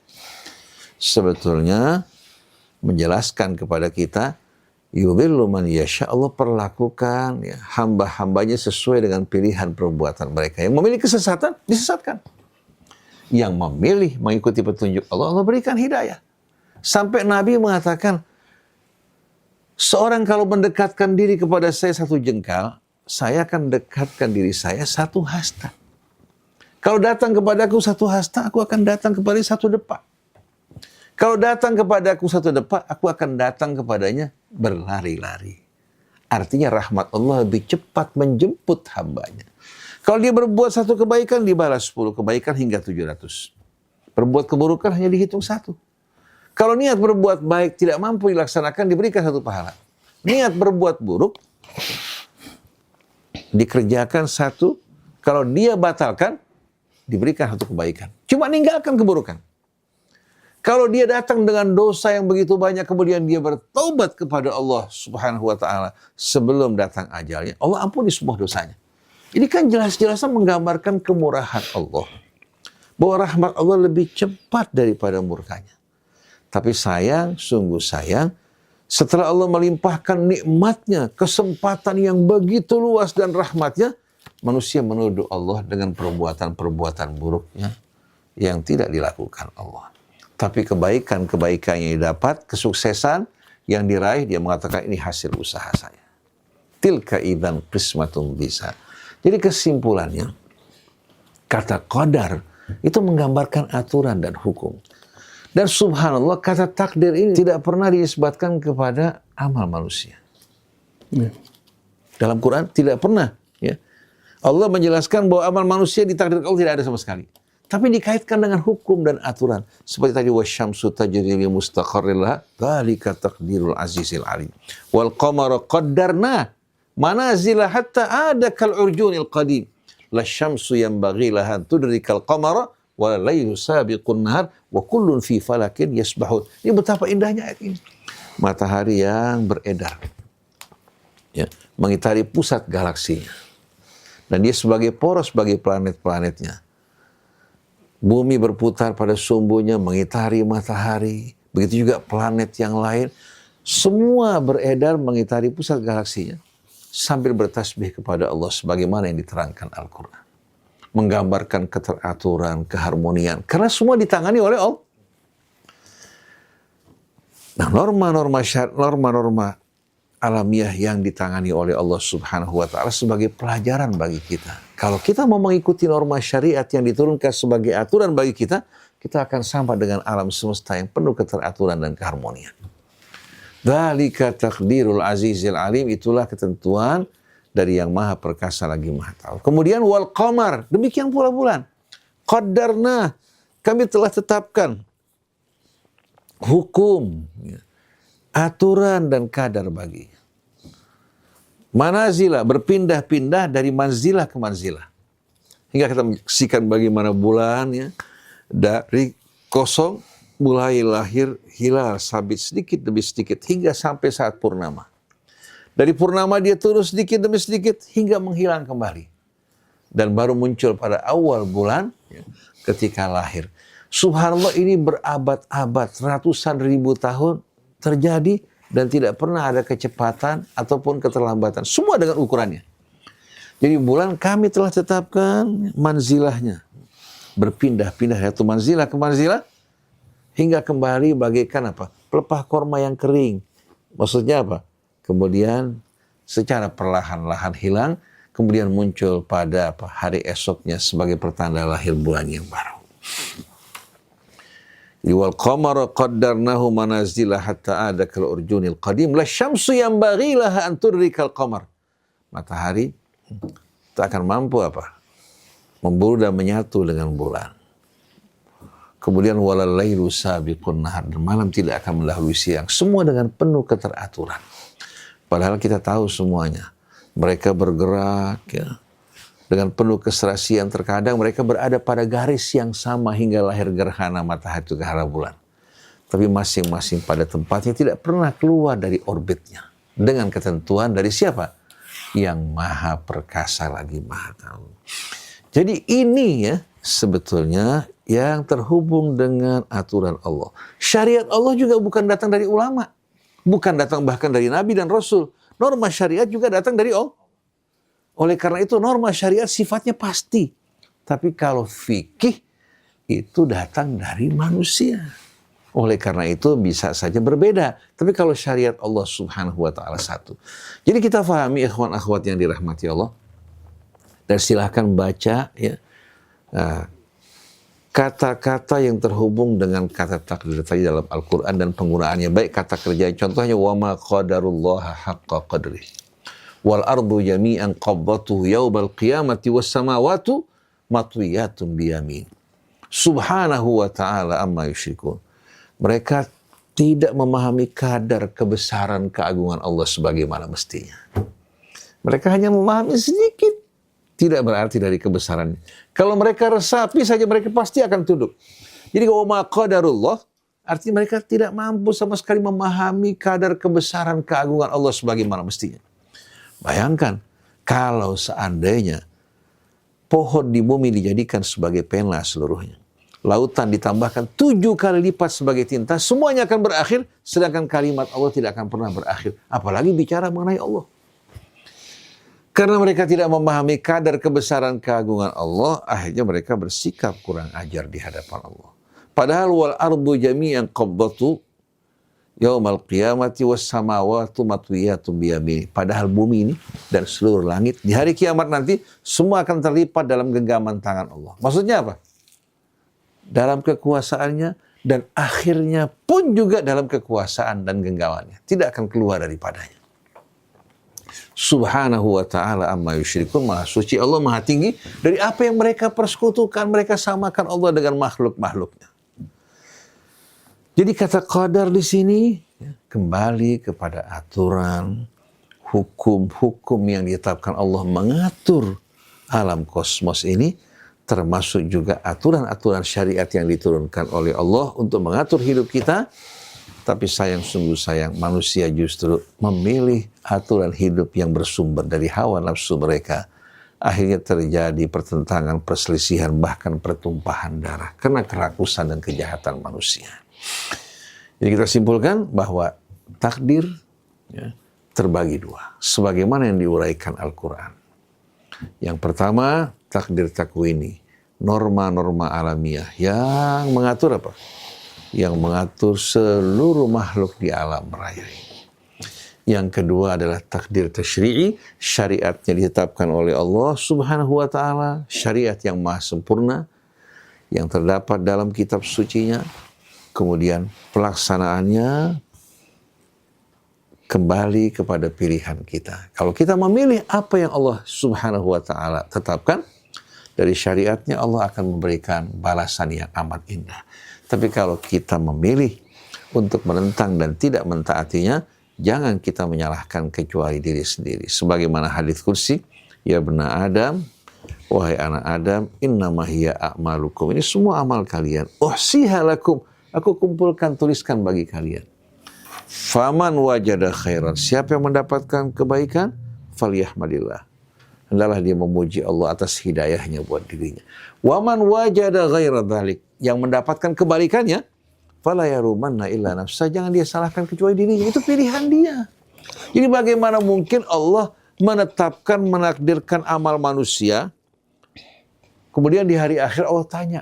sebetulnya menjelaskan kepada kita yudhillu man yasha, Allah perlakukan, ya, hamba-hambanya sesuai dengan pilihan perbuatan mereka. Yang memilih kesesatan, disesatkan. Yang memilih mengikuti petunjuk Allah, Allah berikan hidayah. Sampai Nabi mengatakan, seorang kalau mendekatkan diri kepada saya satu jengkal, saya akan dekatkan diri saya satu hasta. Kalau datang kepadaku satu hasta, aku akan datang kepada satu depak. Kalau datang kepadaku satu depak, aku akan datang kepadanya berlari-lari. Artinya rahmat Allah lebih cepat menjemput hambanya. Kalau dia berbuat satu kebaikan, dibalas 10 kebaikan hingga 700. Berbuat keburukan hanya dihitung 1. Kalau niat berbuat baik tidak mampu dilaksanakan, diberikan 1 pahala. Niat berbuat buruk, dikerjakan 1. Kalau dia batalkan, diberikan 1 kebaikan. Cuma ninggalkan keburukan. Kalau dia datang dengan dosa yang begitu banyak, kemudian dia bertaubat kepada Allah Subhanahu wa ta'ala sebelum datang ajalnya, Allah ampuni semua dosanya. Ini kan jelas-jelasnya menggambarkan kemurahan Allah. Bahwa rahmat Allah lebih cepat daripada murkanya. Tapi sayang, sungguh sayang, setelah Allah melimpahkan nikmatnya, kesempatan yang begitu luas dan rahmatnya, manusia menuduh Allah dengan perbuatan-perbuatan buruknya yang tidak dilakukan Allah. Tapi kebaikan-kebaikan yang didapat, kesuksesan yang diraih, dia mengatakan ini hasil usaha saya. Tilka idzan qismatun bisa. Jadi kesimpulannya, kata qadar itu menggambarkan aturan dan hukum. Dan subhanallah, kata takdir ini tidak pernah diisbatkan kepada amal manusia. Ya. Dalam Quran tidak pernah. Ya. Allah menjelaskan bahwa amal manusia ditakdirkan Allah tidak ada sama sekali. Tapi dikaitkan dengan hukum dan aturan. Seperti tadi, wasyamsu tajri li mustaqarrin laha, dzalika taqdirul azizil alim. Wal qamara qaddarna manazila hatta ada kal urjunil qadim. La syamsu yanbaghi laha tudrikal qamara wal lailu sabiqun nahar wa kullun fi falakin yasbahun. Ini betapa indahnya ayat ini. Matahari yang beredar, ya, mengitari pusat galaksinya. Dan dia sebagai poros bagi planet-planetnya. Bumi berputar pada sumbunya mengitari matahari. Begitu juga planet yang lain. Semua beredar mengitari pusat galaksinya. Sambil bertasbih kepada Allah sebagaimana yang diterangkan Al-Quran. Menggambarkan keteraturan, keharmonian. Karena semua ditangani oleh Allah. Nah, norma-norma alamiah yang ditangani oleh Allah Subhanahu wa Ta'ala sebagai pelajaran bagi kita. Kalau kita mau mengikuti norma syariat yang diturunkan sebagai aturan bagi kita, kita akan sama dengan alam semesta yang penuh keteraturan dan keharmonian. Dzalika taqdirul azizil alim, itulah ketentuan dari yang maha perkasa lagi maha tahu. Kemudian wal qamar, demikian pula bulan. Qaddarna, kami telah tetapkan hukum, aturan dan kadar baginya. Manazila, berpindah-pindah dari manzilah ke manzilah. Hingga kita menyaksikan bagaimana bulan, ya, dari kosong mulai lahir hilal sabit sedikit demi sedikit hingga sampai saat purnama. Dari purnama dia turun sedikit demi sedikit hingga menghilang kembali. Dan baru muncul pada awal bulan, ya, ketika lahir. Subhanallah, ini berabad-abad, ratusan ribu tahun terjadi dan tidak pernah ada kecepatan ataupun keterlambatan. Semua dengan ukurannya. Jadi bulan kami telah tetapkan manzilahnya. Berpindah-pindah dari manzilah ke manzilah hingga kembali bagaikan apa? Pelepah korma yang kering. Maksudnya apa? Kemudian secara perlahan-lahan hilang, kemudian muncul pada apa? Hari esoknya sebagai pertanda lahir bulan yang baru. Wal qamara qaddarnahu manazila hatta ada kal urjunil qadim la syamsu yanbaghi laha an tudrikal qamar. Matahari tak akan mampu apa? Memburu dan menyatu dengan bulan. Kemudian walal lailu sabiqun nahar, malam tidak akan mendahului siang. Semua dengan penuh keteraturan. Padahal kita tahu semuanya. Mereka bergerak, ya, dengan penuh keserasian. Terkadang mereka berada pada garis yang sama hingga lahir gerhana matahari itu gerhana bulan. Tapi masing-masing pada tempatnya tidak pernah keluar dari orbitnya. Dengan ketentuan dari siapa? Yang maha perkasa lagi maha tahu. Jadi ini, ya, sebetulnya yang terhubung dengan aturan Allah. Syariat Allah juga bukan datang dari ulama. Bukan datang bahkan dari Nabi dan Rasul. Norma syariat juga datang dari Allah. Oleh karena itu norma syariat sifatnya pasti. Tapi kalau fikih itu datang dari manusia. Oleh karena itu bisa saja berbeda. Tapi kalau syariat Allah Subhanahu wa Ta'ala satu. Jadi kita fahami ikhwan akhwat yang dirahmati Allah. Dan silahkan baca, ya, kata-kata yang terhubung dengan kata takdir tadi dalam Al-Quran dan penggunaannya. Baik kata kerja, contohnya وَمَا قَدَرُ اللَّهَ حَقَّ قَدْرِهِ وَالْأَرْضُ جَمِيعًا قَبَّتُهُ يَوْمَ الْقِيَامَةِ وَالسَّمَاوَاتُ مَطْوِيَّاتٌ بِيَمِينِهِ Subhanahu wa ta'ala amma yusyrikun. Mereka tidak memahami kadar kebesaran keagungan Allah sebagaimana mestinya. Mereka hanya memahami sedikit. Tidak berarti dari kebesarannya. Kalau mereka resapi saja mereka pasti akan tunduk. Jadi wa ma qadarullah artinya mereka tidak mampu sama sekali memahami kadar kebesaran keagungan Allah sebagaimana mestinya. Bayangkan kalau seandainya pohon di bumi dijadikan sebagai pena seluruhnya. Lautan ditambahkan 7 kali lipat sebagai tinta, semuanya akan berakhir, sedangkan kalimat Allah tidak akan pernah berakhir. Apalagi bicara mengenai Allah. Karena mereka tidak memahami kadar kebesaran keagungan Allah, akhirnya mereka bersikap kurang ajar di hadapan Allah. Padahal wal ardu jami'an qabbatu yaumal qiyamati was samawati matwiyatun biyamini. Padahal bumi ini dan seluruh langit di hari kiamat nanti semua akan terlipat dalam genggaman tangan Allah. Maksudnya apa? Dalam kekuasaannya dan akhirnya pun juga dalam kekuasaan dan genggamannya. Tidak akan keluar daripadanya. Subhanahu wa ta'ala amma yusyrikun, maha suci Allah, maha tinggi dari apa yang mereka persekutukan, mereka samakan Allah dengan makhluk-makhluknya. Jadi kata qadar di sini ya, kembali kepada aturan, hukum-hukum yang ditetapkan Allah mengatur alam kosmos ini, termasuk juga aturan-aturan syariat yang diturunkan oleh Allah untuk mengatur hidup kita. Tapi sayang, sungguh sayang, manusia justru memilih aturan hidup yang bersumber dari hawa nafsu mereka. Akhirnya terjadi pertentangan, perselisihan, bahkan pertumpahan darah karena kerakusan dan kejahatan manusia. Jadi kita simpulkan bahwa takdir terbagi dua, sebagaimana yang diuraikan Al-Quran. Yang pertama, takdir takwini, norma-norma alamiah yang mengatur apa? Yang mengatur seluruh makhluk di alam raya ini. Yang kedua adalah takdir tasyri'i, syariatnya ditetapkan oleh Allah Subhanahu wa taala, syariat yang maha sempurna yang terdapat dalam kitab sucinya. Kemudian pelaksanaannya kembali kepada pilihan kita. Kalau kita memilih apa yang Allah Subhanahu wa taala tetapkan dari syariatnya, Allah akan memberikan balasan yang amat indah. Tapi kalau kita memilih untuk menentang dan tidak mentaatinya, jangan kita menyalahkan kecuali diri sendiri. Sebagaimana hadits qudsi, ya bena Adam, wahai anak Adam, innama hiya a'malukum. Ini semua amal kalian. Uhsiha lakum, aku kumpulkan, tuliskan bagi kalian. Faman wajada khairan, siapa yang mendapatkan kebaikan, falyahmadillah, hendaklah dia memuji Allah atas hidayahnya buat dirinya. Waman wajada ghaira dzalik, yang mendapatkan kebalikannya, fala yarumanna illa nafsa, jangan dia salahkan kecuali dirinya. Itu pilihan dia. Jadi bagaimana mungkin Allah menetapkan, menakdirkan amal manusia, kemudian di hari akhir Allah tanya,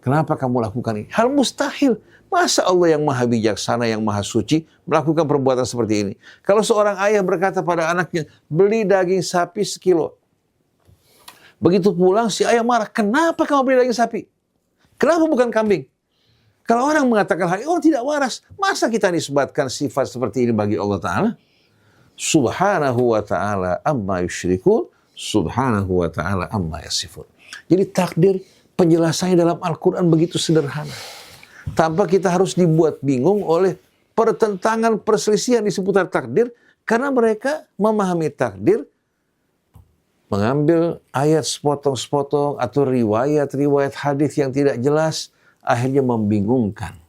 kenapa kamu lakukan ini? Hal mustahil. Masa Allah yang maha bijaksana, yang maha suci melakukan perbuatan seperti ini? Kalau seorang ayah berkata pada anaknya, beli daging sapi 1 kilo. Begitu pulang si ayah marah, kenapa kamu beli daging sapi? Kenapa bukan kambing? Kalau orang mengatakan hal ini, orang tidak waras. Masa kita nisbatkan sifat seperti ini bagi Allah Ta'ala? Subhanahu wa ta'ala amma yusyrikun, subhanahu wa ta'ala amma yasifun. Jadi takdir, penjelasannya dalam Al-Quran begitu sederhana. Tanpa kita harus dibuat bingung oleh pertentangan, perselisihan di seputar takdir, karena mereka memahami takdir, mengambil ayat sepotong-sepotong atau riwayat-riwayat hadis yang tidak jelas, akhirnya membingungkan,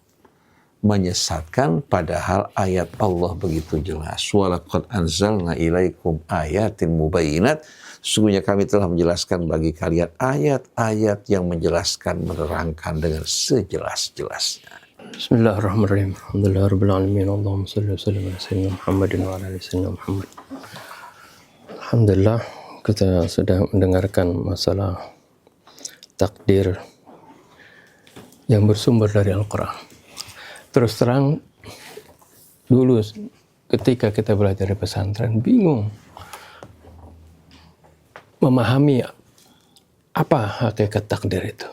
menyesatkan, padahal ayat Allah begitu jelas. Walaqad anzalna ilaikum ayatin mubayyinat, sesungguhnya kami telah menjelaskan bagi kalian ayat-ayat yang menjelaskan, menerangkan dengan sejelas-jelasnya. Bismillahirrahmanirrahim. Alhamdulillahirabbil alamin. Allahumma shalli wa sallim ala sayyidina Muhammadin wa ala ali sayyidina Muhammad. Alhamdulillah, kita sudah mendengarkan masalah takdir yang bersumber dari Al-Quran. Terus terang, dulu ketika kita belajar di pesantren, bingung memahami apa hakikat takdir itu.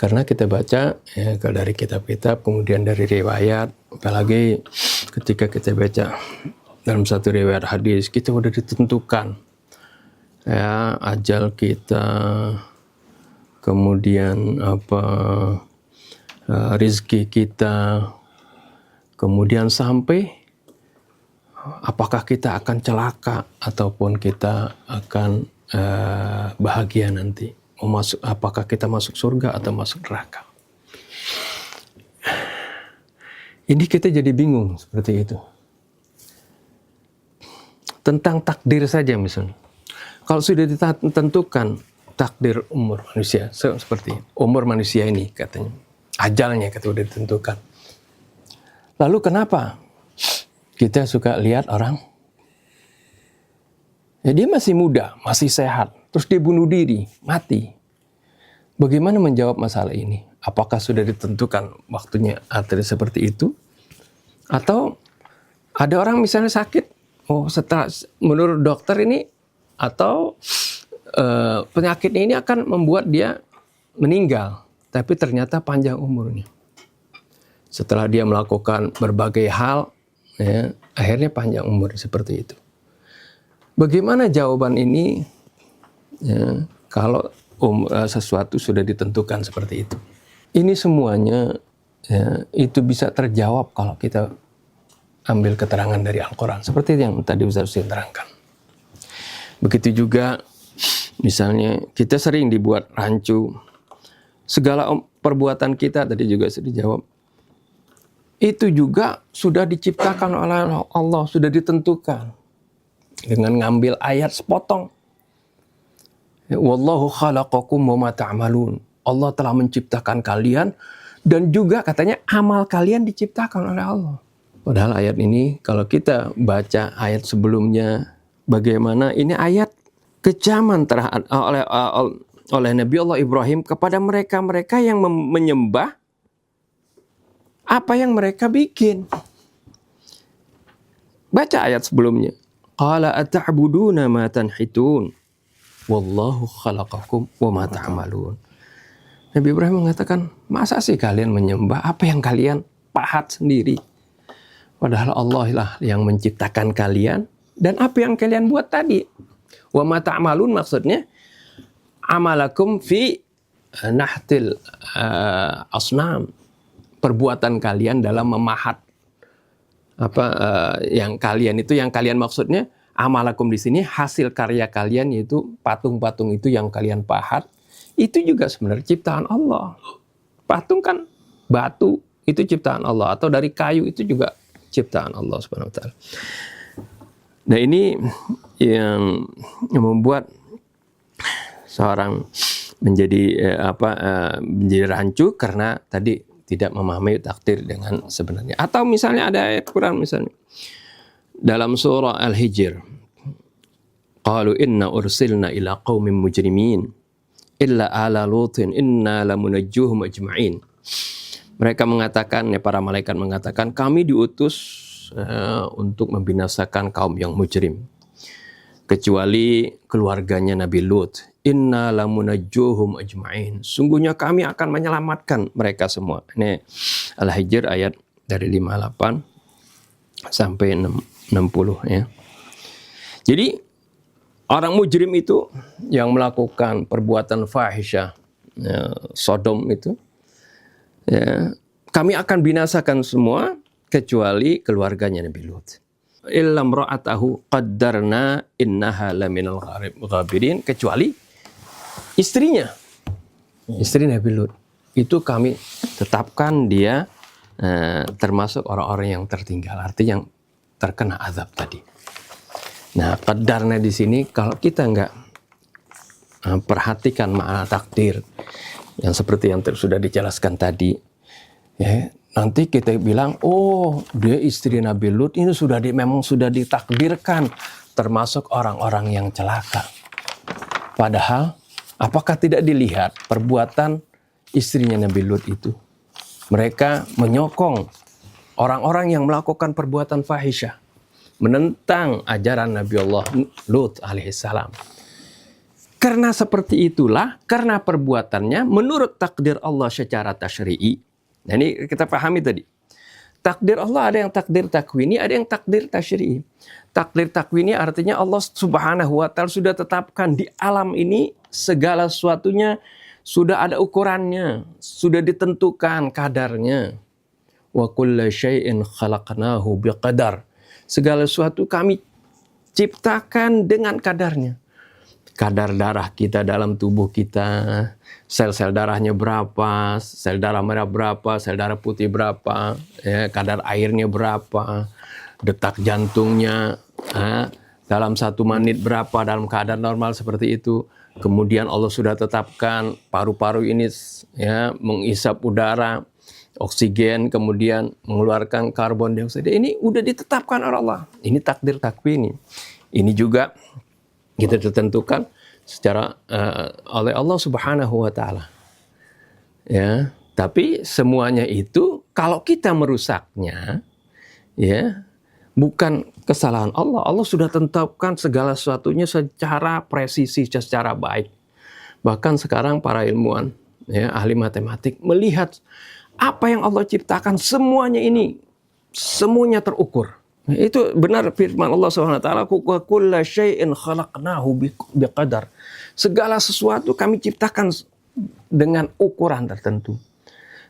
Karena kita baca ya, dari kitab-kitab, kemudian dari riwayat, apalagi ketika kita baca dalam satu riwayat hadis, kita sudah ditentukan ya, ajal kita, kemudian rizki kita, kemudian sampai apakah kita akan celaka ataupun kita akan bahagia nanti, apakah kita masuk surga atau masuk neraka. Ini kita jadi bingung seperti itu. Tentang takdir saja misalnya. Kalau sudah ditentukan takdir umur manusia, seperti umur manusia ini katanya, ajalnya sudah ditentukan. Lalu kenapa kita suka lihat orang, ya dia masih muda, masih sehat, terus dia bunuh diri, mati. Bagaimana menjawab masalah ini? Apakah sudah ditentukan waktunya akhir seperti itu? Atau ada orang misalnya sakit, setelah menurut dokter ini, atau penyakit ini akan membuat dia meninggal, tapi ternyata panjang umurnya. Setelah dia melakukan berbagai hal, ya, akhirnya panjang umur seperti itu. Bagaimana jawaban ini ya, kalau sesuatu sudah ditentukan seperti itu? Ini semuanya ya, itu bisa terjawab kalau kita ambil keterangan dari Al-Quran. Seperti yang tadi Ustaz Husain terangkan. Begitu juga Misalnya kita sering dibuat rancu. Segala perbuatan kita tadi juga sudah dijawab. Itu juga sudah diciptakan oleh Allah, sudah ditentukan. Dengan ngambil ayat sepotong. Wallahu khalaqakum wa ma ta'malun. Allah telah menciptakan kalian dan juga katanya amal kalian diciptakan oleh Allah. Padahal ayat ini kalau kita baca ayat sebelumnya, bagaimana ini ayat kecaman oleh Nabi Allah Ibrahim kepada mereka-mereka yang menyembah apa yang mereka bikin. Baca ayat sebelumnya. Qala ata'buduna ma tanhitun wallahu khalaqakum wa ma ta'malun. Nabi Ibrahim mengatakan, masa sih kalian menyembah apa yang kalian pahat sendiri? Padahal Allah lah yang menciptakan kalian dan apa yang kalian buat tadi. Wa ma ta'malun maksudnya amalakum fi nahtil asnam, perbuatan kalian dalam memahat yang kalian maksudnya amalakum di sini hasil karya kalian, yaitu patung-patung itu yang kalian pahat, itu juga sebenarnya ciptaan Allah. Patung kan batu, itu ciptaan Allah, atau dari kayu itu juga ciptaan Allah Subhanahu wa taala. Nah, ini yang membuat seorang menjadi menjadi rancu karena tadi tidak memahami takdir dengan sebenarnya. Atau misalnya ada ayat Quran misalnya dalam surah Al-Hijr, qalu inna ursilna ila qaumin mujrimin illa ala lutin inna lamunajjuhum ajma'in. Mereka mengatakan, para malaikat mengatakan, kami diutus untuk membinasakan kaum yang mujrim kecuali keluarganya Nabi Lut. Inna lamunajjuhum ajma'in. Sungguhnya kami akan menyelamatkan mereka semua. Ini Al-Hijr ayat dari 58 sampai 60 ya. Jadi orang mujrim itu yang melakukan perbuatan fahisyah, Sodom itu, ya, kami akan binasakan semua kecuali keluarganya Nabi Lut. Illam ra'atahu qaddarna innaha laminal ghabirin, kecuali istrinya, istri Nabi Lut itu kami tetapkan dia termasuk orang-orang yang tertinggal, artinya yang terkena azab tadi. Nah, qaddarna di sini kalau kita enggak perhatikan makna takdir yang seperti yang sudah dijelaskan tadi, ya, nanti kita bilang, oh dia istri Nabi Lut ini memang sudah ditakdirkan termasuk orang-orang yang celaka. Padahal apakah tidak dilihat perbuatan istrinya Nabi Lut itu? Mereka menyokong orang-orang yang melakukan perbuatan fahisyah, menentang ajaran Nabi Allah Lut alaihissalam. Karena seperti itulah, karena perbuatannya menurut takdir Allah secara tasyri'i. Nah, ini kita pahami tadi. Takdir Allah ada yang takdir takwini, ada yang takdir tasyri'i. Takdir takwini artinya Allah Subhanahu wa taala sudah tetapkan di alam ini segala sesuatunya sudah ada ukurannya, sudah ditentukan kadarnya. Wa kulla syai'in khalaqnahu biqadar. Segala sesuatu kami ciptakan dengan kadarnya. Kadar darah kita dalam tubuh kita, sel-sel darahnya berapa, sel darah merah berapa, sel darah putih berapa, ya, kadar airnya berapa, detak jantungnya dalam 1 menit berapa dalam keadaan normal seperti itu. Kemudian Allah sudah tetapkan paru-paru ini ya mengisap udara, oksigen, kemudian mengeluarkan karbon dioksida. Ini udah ditetapkan oleh Allah. Ini takdir takwini. Ini juga kita ditentukan secara oleh Allah Subhanahu wa taala. Ya, tapi semuanya itu kalau kita merusaknya, ya, bukan kesalahan Allah. Allah sudah tentukan segala sesuatunya secara presisi, secara baik. Bahkan sekarang para ilmuwan, ya, ahli matematik melihat apa yang Allah ciptakan semuanya ini semuanya terukur. Itu benar firman Allah SWT, wa kulla syai'in khalaqnahu biqadar. Segala sesuatu kami ciptakan dengan ukuran tertentu.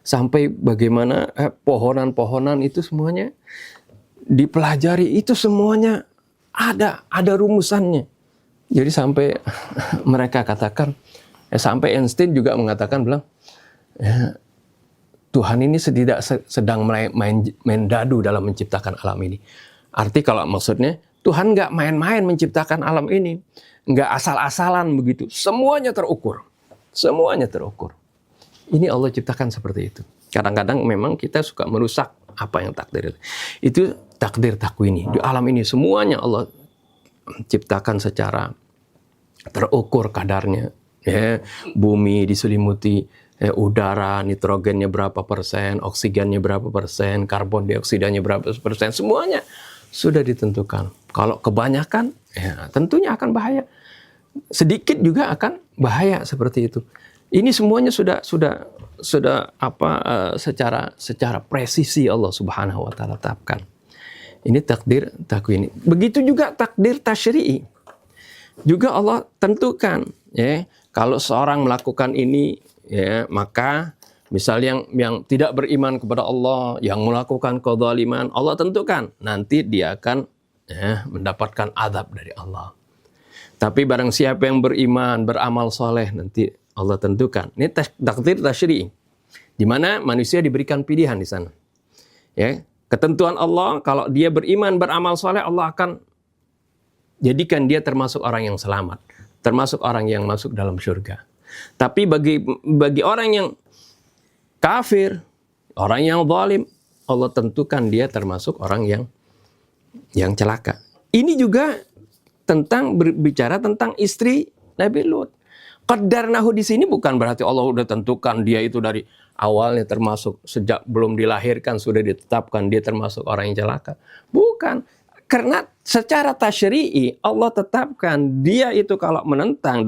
Sampai bagaimana pohonan-pohonan itu semuanya dipelajari, itu semuanya ada rumusannya. Jadi sampai mereka katakan, sampai Einstein juga mengatakan bilang, Tuhan ini sedang main dadu dalam menciptakan alam ini. Arti kalau maksudnya Tuhan nggak main-main menciptakan alam ini, nggak asal-asalan begitu. Semuanya terukur, semuanya terukur. Ini Allah ciptakan seperti itu. Kadang-kadang memang kita suka merusak apa yang takdir itu takdir takwini. Di alam ini semuanya Allah ciptakan secara terukur kadarnya. Ya, bumi diselimuti udara, nitrogennya berapa persen, oksigennya berapa persen, karbon dioksidannya berapa persen, semuanya sudah ditentukan. Kalau kebanyakan, ya tentunya akan bahaya. Sedikit juga akan bahaya seperti itu. Ini semuanya sudah secara presisi Allah Subhanahu wa taala tetapkan. Ini takdir takwini. Begitu juga takdir tasyri'i. Juga Allah tentukan, ya. Kalau seorang melakukan ini, ya, maka misalnya yang tidak beriman kepada Allah, yang melakukan kezaliman, Allah tentukan nanti dia akan mendapatkan azab dari Allah. Tapi barang siapa yang beriman, beramal soleh, nanti Allah tentukan. Ini takdir tasyri'i, di mana manusia diberikan pilihan di sana. Ya, ketentuan Allah, kalau dia beriman, beramal soleh, Allah akan jadikan dia termasuk orang yang selamat, termasuk orang yang masuk dalam surga. Tapi bagi orang yang kafir, orang yang zalim, Allah tentukan dia termasuk orang yang celaka. Ini juga berbicara tentang istri Nabi Lut. Qaddarnahu di sini bukan berarti Allah sudah tentukan dia itu dari awalnya termasuk sejak belum dilahirkan sudah ditetapkan dia termasuk orang yang celaka. Bukan. Karena secara tasyri'i Allah tetapkan dia itu kalau menentang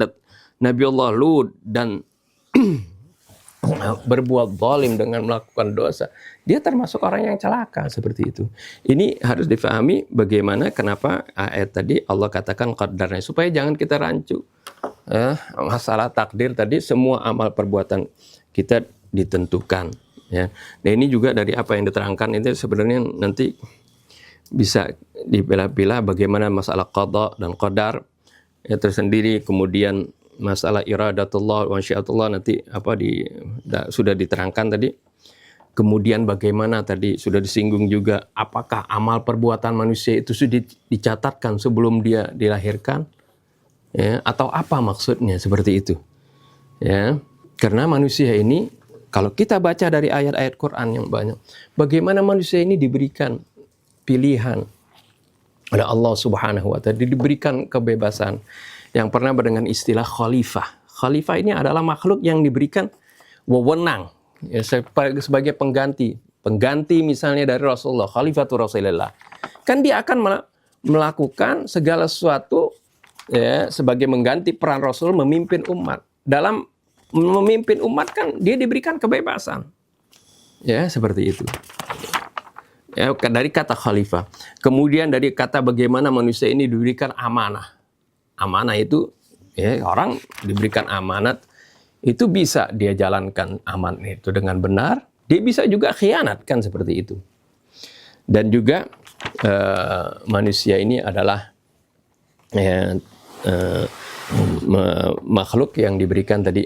Nabi Allah Lut dan berbuat zalim dengan melakukan dosa, dia termasuk orang yang celaka seperti itu. Ini harus difahami bagaimana kenapa ayat tadi Allah katakan qaddarna, supaya jangan kita rancu. Masalah takdir tadi semua amal perbuatan kita ditentukan. Ya. Nah ini juga dari apa yang diterangkan itu sebenarnya nanti bisa dipilah-pilah bagaimana masalah qada dan qadar ya tersendiri, kemudian masalah iradatullah wa masyiatullah nanti sudah diterangkan tadi. Kemudian bagaimana tadi sudah disinggung juga apakah amal perbuatan manusia itu sudah dicatatkan sebelum dia dilahirkan ya, atau apa maksudnya seperti itu. Ya, karena manusia ini kalau kita baca dari ayat-ayat Quran yang banyak, bagaimana manusia ini diberikan pilihan oleh Allah Subhanahu wa taala, diberikan kebebasan. Yang pernah dengan istilah khalifah. Khalifah ini adalah makhluk yang diberikan wewenang ya, sebagai pengganti misalnya dari Rasulullah, khalifatul Rasulullah. Kan dia akan melakukan segala sesuatu ya, sebagai mengganti peran Rasul memimpin umat. Dalam memimpin umat kan dia diberikan kebebasan. Ya, seperti itu. Ya, dari kata khalifah. Kemudian dari kata bagaimana manusia ini diberikan amanah. Amanah itu ya, orang diberikan amanat itu bisa dia jalankan amanat itu dengan benar, dia bisa juga khianat kan seperti itu. Dan juga manusia ini adalah makhluk yang diberikan tadi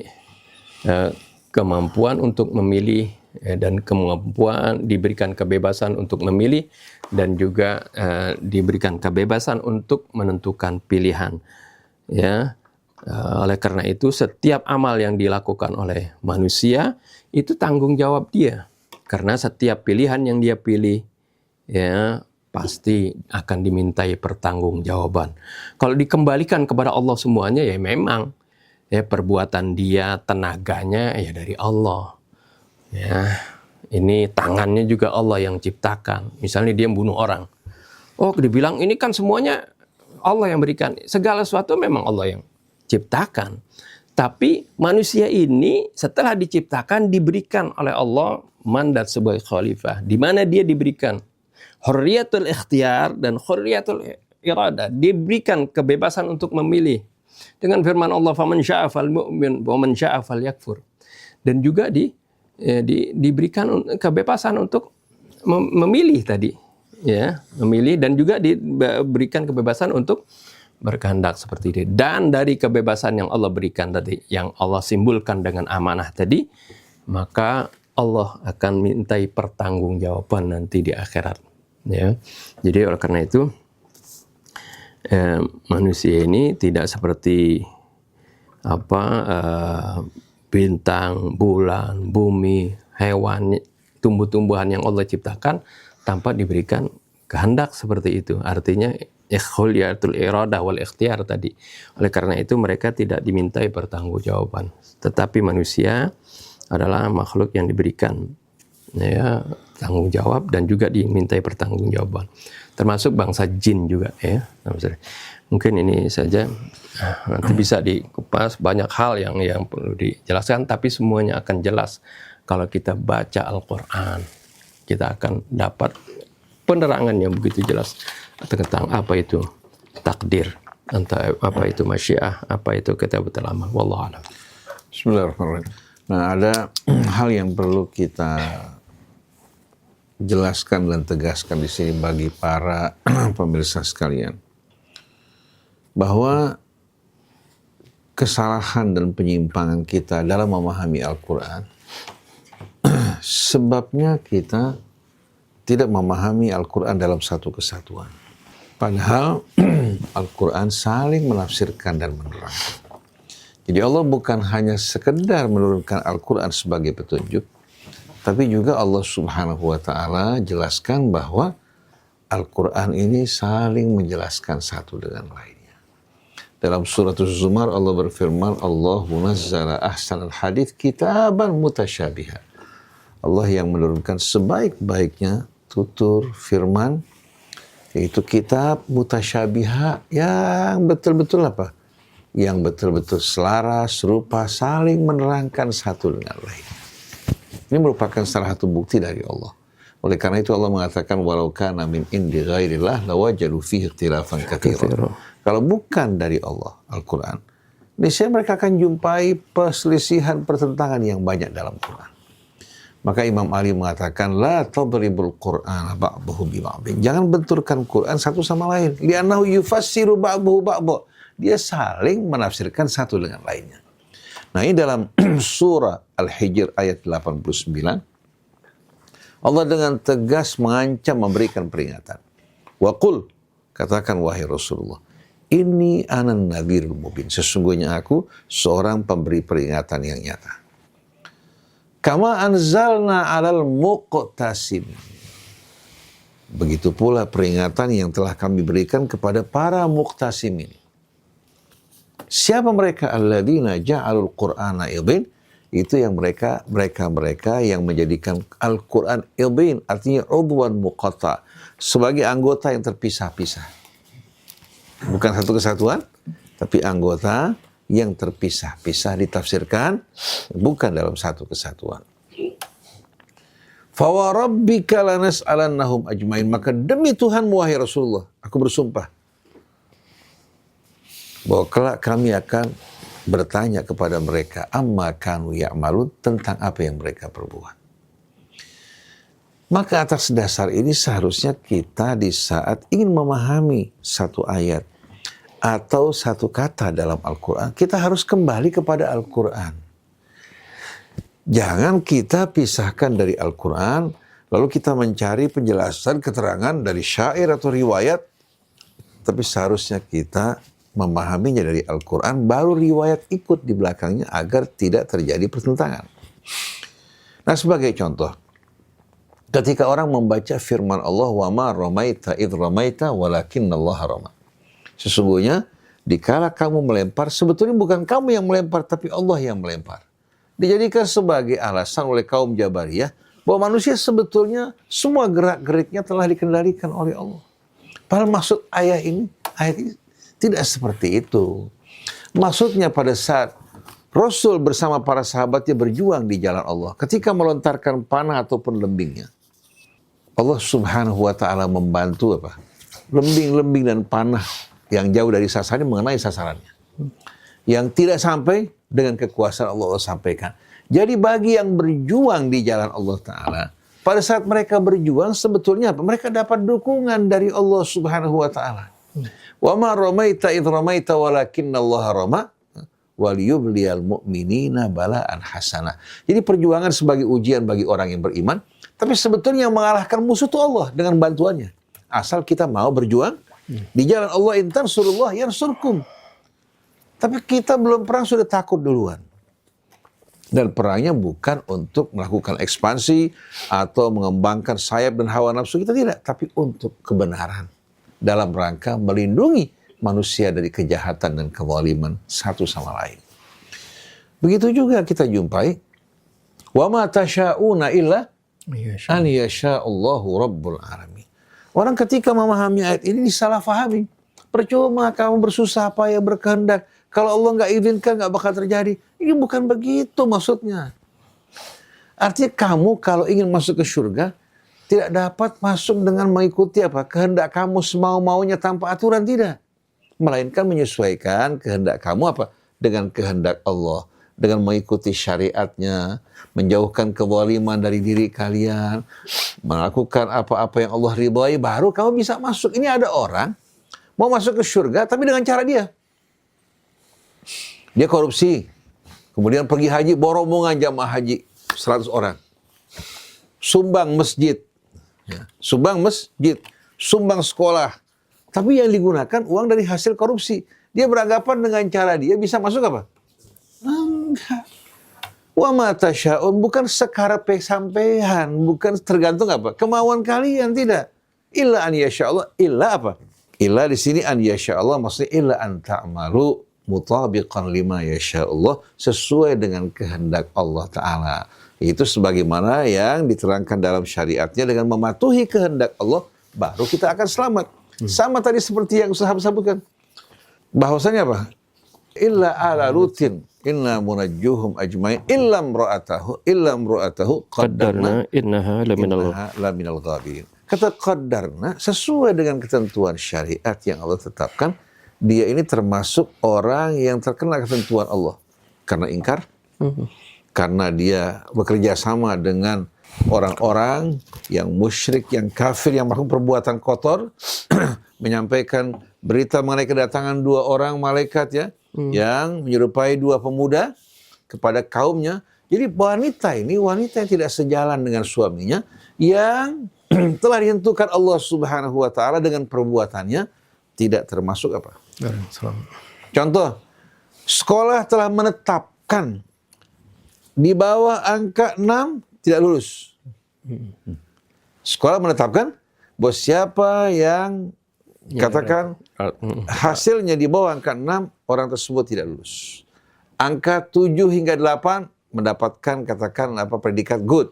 kemampuan untuk memilih dan kemampuan diberikan kebebasan untuk memilih dan juga diberikan kebebasan untuk menentukan pilihan. Ya, oleh karena itu setiap amal yang dilakukan oleh manusia itu tanggung jawab dia, karena setiap pilihan yang dia pilih ya pasti akan dimintai pertanggungjawaban. Kalau dikembalikan kepada Allah semuanya ya memang ya perbuatan dia, tenaganya ya dari Allah. Ya, ini tangannya juga Allah yang ciptakan. Misalnya dia membunuh orang. Oh, dibilang ini kan semuanya Allah yang berikan. Segala sesuatu memang Allah yang ciptakan. Tapi manusia ini setelah diciptakan diberikan oleh Allah mandat sebagai khalifah. Di mana dia diberikan hurriyatul ikhtiyar dan hurriyatul iradah. Diberikan kebebasan untuk memilih. Dengan firman Allah, faman syaa'a falmu'min wa man syaa'a falyakfur. Dan juga diberikan kebebasan untuk memilih tadi, ya, memilih, dan juga diberikan kebebasan untuk berkehendak seperti itu. Dan dari kebebasan yang Allah berikan tadi, yang Allah simbolkan dengan amanah tadi, maka Allah akan mintai pertanggungjawaban nanti di akhirat. Ya. Jadi oleh karena itu manusia ini tidak seperti bintang, bulan, bumi, hewan, tumbuh-tumbuhan yang Allah ciptakan tanpa diberikan kehendak seperti itu. Artinya ikhtiyatul iradah wal ikhtiyar tadi. Oleh karena itu mereka tidak dimintai pertanggungjawaban. Tetapi manusia adalah makhluk yang diberikan ya tanggung jawab dan juga dimintai pertanggungjawaban. Termasuk bangsa jin juga ya. Mungkin ini saja, nanti bisa dikupas banyak hal yang perlu dijelaskan, tapi semuanya akan jelas kalau kita baca Al-Quran. Kita akan dapat penerangan yang begitu jelas tentang apa itu takdir, entah apa itu masyiah, apa itu kitabatul amal. Wallahu a'lam. Bismillahirrahmanirrahim. Nah, ada hal yang perlu kita jelaskan dan tegaskan di sini bagi para pemirsa sekalian, bahwa kesalahan dan penyimpangan kita dalam memahami Al-Quran sebabnya kita tidak memahami Al-Quran dalam satu kesatuan. Padahal Al-Quran saling menafsirkan dan menerangkan. Jadi Allah bukan hanya sekedar menurunkan Al-Quran sebagai petunjuk, tapi juga Allah Subhanahu wa Ta'ala jelaskan bahwa Al-Quran ini saling menjelaskan satu dengan lainnya. Dalam surat Az-Zumar Allah berfirman, Allahu nazzala ahsanal hadits kitaban mutasyabiha. Allah yang menurunkan sebaik-baiknya tutur firman, yaitu kitab mutasyabiha yang betul-betul apa? Yang betul-betul selaras, serupa, saling menerangkan satu dengan lain. Ini merupakan salah satu bukti dari Allah. Oleh karena itu Allah mengatakan, walau kana min indi ghairillah lawajadu fihi ikhtilafan katsira. Kalau bukan dari Allah, Al-Quran, niscaya mereka akan jumpai perselisihan, pertentangan yang banyak dalam Quran. Maka Imam Ali mengatakan, la tadribul Qur'ana ba'dahu bi ba'din. Jangan benturkan Quran satu sama lain. Li'annahu yufassiru ba'dahu ba'dahu. Dia saling menafsirkan satu dengan lainnya. Nah, ini dalam surah Al-Hijr ayat 89. Allah dengan tegas mengancam, memberikan peringatan. Wa qul, katakan wahai Rasulullah, ini anan nadhirul mubin. Sesungguhnya aku seorang pemberi peringatan yang nyata. Kama anzalna alal muqtasim. Begitu pula peringatan yang telah kami berikan kepada para muqtasim ini. Siapa mereka? Alladzina ja'alul Qur'ana idin. Itu yang mereka yang menjadikan Al-Quran idin, artinya udwan muqatta, sebagai anggota yang terpisah-pisah. Bukan satu kesatuan, tapi anggota yang terpisah-pisah, ditafsirkan bukan dalam satu kesatuan. Fa wa rabbika lanas'alannahum ajmain. Maka demi Tuhanmu wahai Rasulullah, aku bersumpah bahwa kelak kami akan bertanya kepada mereka amma kanu ya'malun, tentang apa yang mereka perbuat. Maka atas dasar ini seharusnya kita di saat ingin memahami satu ayat atau satu kata dalam Al-Quran, kita harus kembali kepada Al-Quran. Jangan kita pisahkan dari Al-Quran, lalu kita mencari penjelasan, keterangan dari syair atau riwayat, tapi seharusnya kita memahaminya dari Al-Quran, baru riwayat ikut di belakangnya agar tidak terjadi pertentangan. Nah, sebagai contoh, ketika orang membaca firman Allah, wa ma ramaita idh ramaita walakinnallaha rama. Sesungguhnya dikala kamu melempar, sebetulnya bukan kamu yang melempar, tapi Allah yang melempar. Dijadikan sebagai alasan oleh kaum Jabariyah bahwa manusia sebetulnya semua gerak-geriknya telah dikendalikan oleh Allah. Padahal maksud ayat ini tidak seperti itu. Maksudnya pada saat Rasul bersama para sahabatnya berjuang di jalan Allah, ketika melontarkan panah ataupun lembingnya, Allah Subhanahu wa Ta'ala membantu apa? Lembing-lembing dan panah yang jauh dari sasarannya mengenai sasarannya. Yang tidak sampai dengan kekuasaan Allah sampaikan. Jadi bagi yang berjuang di jalan Allah Ta'ala, pada saat mereka berjuang sebetulnya apa? Mereka dapat dukungan dari Allah Subhanahu wa Ta'ala. Wa ma ramaita idh ramaita walakinallaha rama waliyubliyal mu'minina bala'an hasanah. Jadi perjuangan sebagai ujian bagi orang yang beriman, tapi sebetulnya yang mengalahkan musuh itu Allah dengan bantuannya. Asal kita mau berjuang di jalan Allah, in tansurullah yansurkum. Tapi kita belum perang sudah takut duluan. Dan perangnya bukan untuk melakukan ekspansi atau mengembangkan sayap dan hawa nafsu kita, tidak. Tapi untuk kebenaran. Dalam rangka melindungi manusia dari kejahatan dan kezaliman satu sama lain. Begitu juga kita jumpai. Wa ma tasha'una illa an yasha'allahu rabbul alamin. Orang ketika memahami ayat ini disalah fahami. Percuma kamu bersusah payah berkehendak. Kalau Allah nggak izinkan nggak bakal terjadi. Ini bukan begitu maksudnya. Artinya kamu kalau ingin masuk ke surga tidak dapat masuk dengan mengikuti kehendak kamu semau-maunya tanpa aturan, tidak. Melainkan menyesuaikan kehendak kamu dengan kehendak Allah. Dengan mengikuti syariatnya, menjauhkan kezaliman dari diri kalian, melakukan apa-apa yang Allah ridhai, baru kamu bisa masuk. Ini ada orang mau masuk ke surga tapi dengan cara dia. Dia korupsi, kemudian pergi haji, bawa rombongan jamaah haji 100 orang. Sumbang masjid, sumbang sekolah. Tapi yang digunakan uang dari hasil korupsi. Dia beranggapan dengan cara dia bisa masuk apa? Enggak. Wa ma tasya'un, bukan sekarang sampean, bukan tergantung kemauan kalian, tidak. Illa an yasha'allah, illa apa? Illa di sini an yasha'allah maksudnya illa an ta'malu mutabiqan lima yasha'allah, sesuai dengan kehendak Allah Ta'ala. Itu sebagaimana yang diterangkan dalam syariatnya, dengan mematuhi kehendak Allah, baru kita akan selamat. Sama tadi seperti yang Ustaz sebutkan. Bahwasanya apa? Illa ala lutin inna munajjuhum ajmain illam ra'atahu qaddarna innaha laminal ghabirin. Kata qaddarna sesuai dengan ketentuan syariat yang Allah tetapkan, dia ini termasuk orang yang terkena ketentuan Allah. Karena ingkar, karena dia bekerja sama dengan orang-orang yang musyrik, yang kafir, yang melakukan perbuatan kotor, menyampaikan berita mengenai kedatangan 2 orang malaikat yang menyerupai 2 pemuda kepada kaumnya. Jadi wanita ini wanita yang tidak sejalan dengan suaminya, yang telah ditentukan Allah Subhanahu wa taala dengan perbuatannya, tidak termasuk Contoh, sekolah telah menetapkan di bawah angka 6 tidak lulus. Sekolah menetapkan bahwa siapa yang katakan hasilnya di bawah angka 6, orang tersebut tidak lulus. Angka 7 hingga 8 mendapatkan predikat good.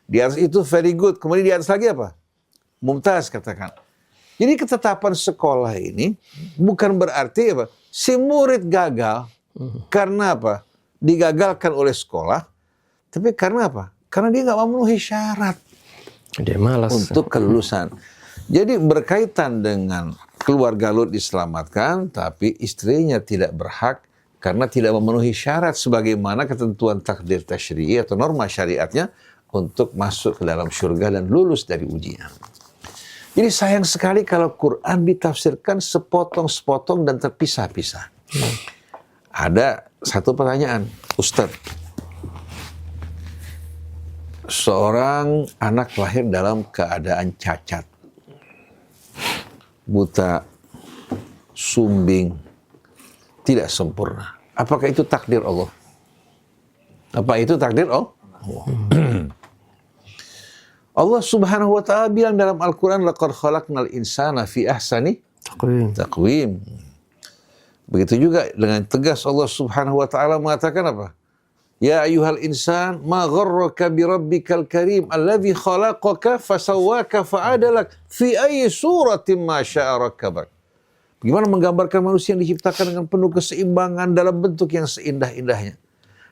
Di atas itu very good. Kemudian di atas lagi mumtaz katakan. Jadi ketetapan sekolah ini bukan berarti si murid gagal karena digagalkan oleh sekolah, tapi karena karena dia nggak memenuhi syarat dia malas untuk kelulusan. Jadi berkaitan dengan keluarga Lut diselamatkan, tapi istrinya tidak berhak karena tidak memenuhi syarat sebagaimana ketentuan takdir tasyri'i atau norma syariatnya untuk masuk ke dalam surga dan lulus dari ujian. Jadi sayang sekali kalau Quran ditafsirkan sepotong-sepotong dan terpisah-pisah. Ada satu pertanyaan, Ustaz. Seorang anak lahir dalam keadaan cacat, buta, sumbing, tidak sempurna. Apakah itu takdir Allah? Apa itu takdir Allah? Allah Subhanahu wa taala bilang dalam Al-Qur'an, laqad khalaqnal insana fi ahsani taqwim. Begitu juga dengan tegas Allah Subhanahu wa taala mengatakan Ya ayyuhal insan ma gharraka bi rabbikal karim alladzi khalaqaka fasawwaka fa'adalak fi ayyi suratin ma syaa rakkabak. Bagaimana menggambarkan manusia yang diciptakan dengan penuh keseimbangan dalam bentuk yang seindah-indahnya.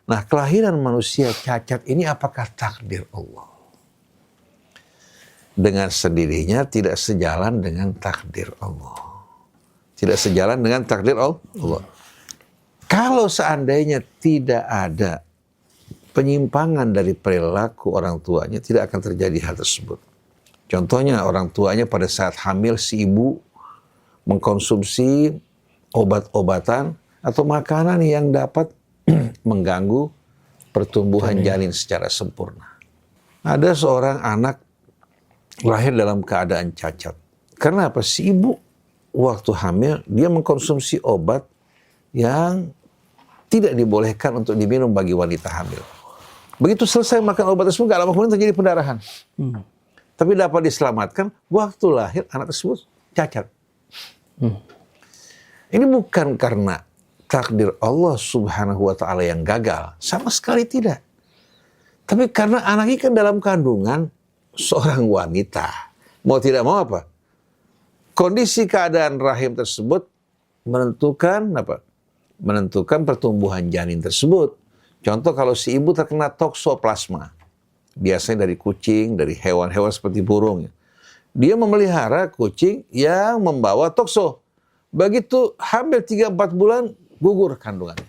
Nah, kelahiran manusia cacat ini apakah takdir Allah? Dengan sendirinya tidak sejalan dengan takdir Allah. Tidak sejalan dengan takdir Allah. Kalau seandainya tidak ada penyimpangan dari perilaku orang tuanya, tidak akan terjadi hal tersebut. Contohnya orang tuanya pada saat hamil si ibu mengkonsumsi obat-obatan atau makanan yang dapat mengganggu pertumbuhan janin secara sempurna. Ada seorang anak lahir dalam keadaan cacat. Karena apa? Si ibu waktu hamil, dia mengkonsumsi obat yang tidak dibolehkan untuk diminum bagi wanita hamil. Begitu selesai makan obat tersebut, gak lama kemudian terjadi pendarahan. Tapi dapat diselamatkan, waktu lahir anak tersebut cacat. Ini bukan karena takdir Allah Subhanahu wa Ta'ala yang gagal, sama sekali tidak. Tapi karena anak ini kan dalam kandungan seorang wanita, mau tidak mau apa? Kondisi keadaan rahim tersebut menentukan apa? Menentukan pertumbuhan janin tersebut. Contoh kalau si ibu terkena toksoplasma, biasanya dari kucing, dari hewan-hewan seperti burung. Dia memelihara kucing yang membawa tokso. Begitu hamil 3-4 bulan, gugur kandungannya.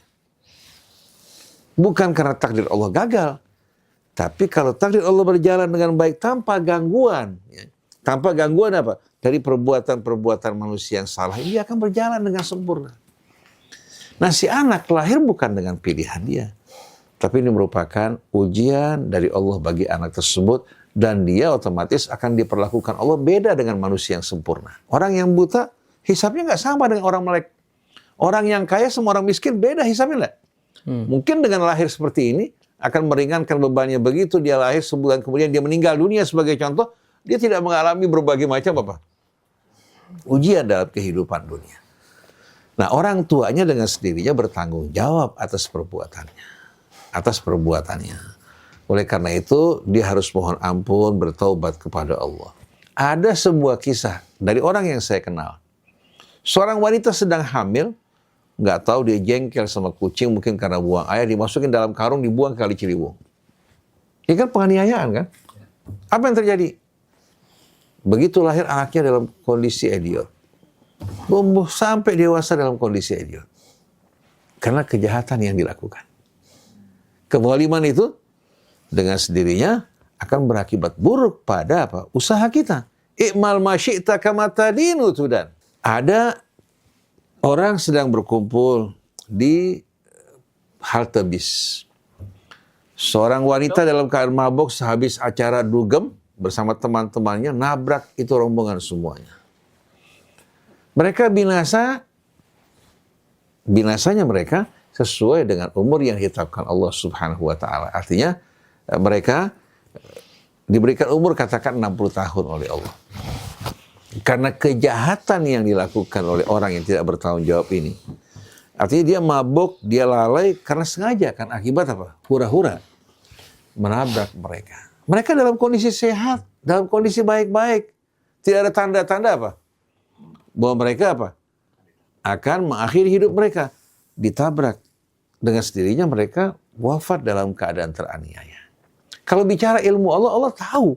Bukan karena takdir Allah gagal. Tapi kalau takdir Allah berjalan dengan baik tanpa gangguan. Tanpa gangguan apa? Dari perbuatan-perbuatan manusia yang salah, dia akan berjalan dengan sempurna. Nah, si anak lahir bukan dengan pilihan dia. Tapi ini merupakan ujian dari Allah bagi anak tersebut. Dan dia otomatis akan diperlakukan Allah beda dengan manusia yang sempurna. Orang yang buta, hisabnya nggak sama dengan orang melek. Orang yang kaya sama orang miskin beda hisabnya nggak? Mungkin dengan lahir seperti ini, akan meringankan bebannya. Begitu dia lahir sebulan kemudian dia meninggal dunia sebagai contoh, dia tidak mengalami berbagai macam apa? Ujian dalam kehidupan dunia. Nah, orang tuanya dengan sendirinya bertanggung jawab atas perbuatannya. Oleh karena itu, dia harus mohon ampun, bertaubat kepada Allah. Ada sebuah kisah dari orang yang saya kenal. Seorang wanita sedang hamil, nggak tahu dia jengkel sama kucing mungkin karena buang air, dimasukin dalam karung, dibuang ke Kali Ciliwung. Ini kan penganiayaan kan? Apa yang terjadi? Begitu lahir anaknya dalam kondisi idiot. Tumbuh sampai dewasa dalam kondisi idiot. Karena kejahatan yang dilakukan. Kezaliman itu dengan sendirinya akan berakibat buruk pada apa? Usaha kita. I'mal ma syi'ta kama tadinu tudan. Ada orang sedang berkumpul di halte bis. Seorang wanita dalam keadaan mabuk sehabis acara dugem bersama teman-temannya nabrak itu rombongan semuanya. Mereka binasanya mereka sesuai dengan umur yang ditetapkan Allah Subhanahu wa Ta'ala. Artinya mereka diberikan umur katakan 60 tahun oleh Allah. Karena kejahatan yang dilakukan oleh orang yang tidak bertanggung jawab ini. Artinya dia mabuk, dia lalai karena sengaja kan, akibat apa? Hura-hura menabrak mereka. Mereka dalam kondisi sehat, dalam kondisi baik-baik. Tidak ada tanda-tanda apa? Bahwa mereka apa? Akan mengakhiri hidup mereka. Ditabrak. Dengan sendirinya mereka wafat dalam keadaan teraniaya. Kalau bicara ilmu Allah, Allah tahu.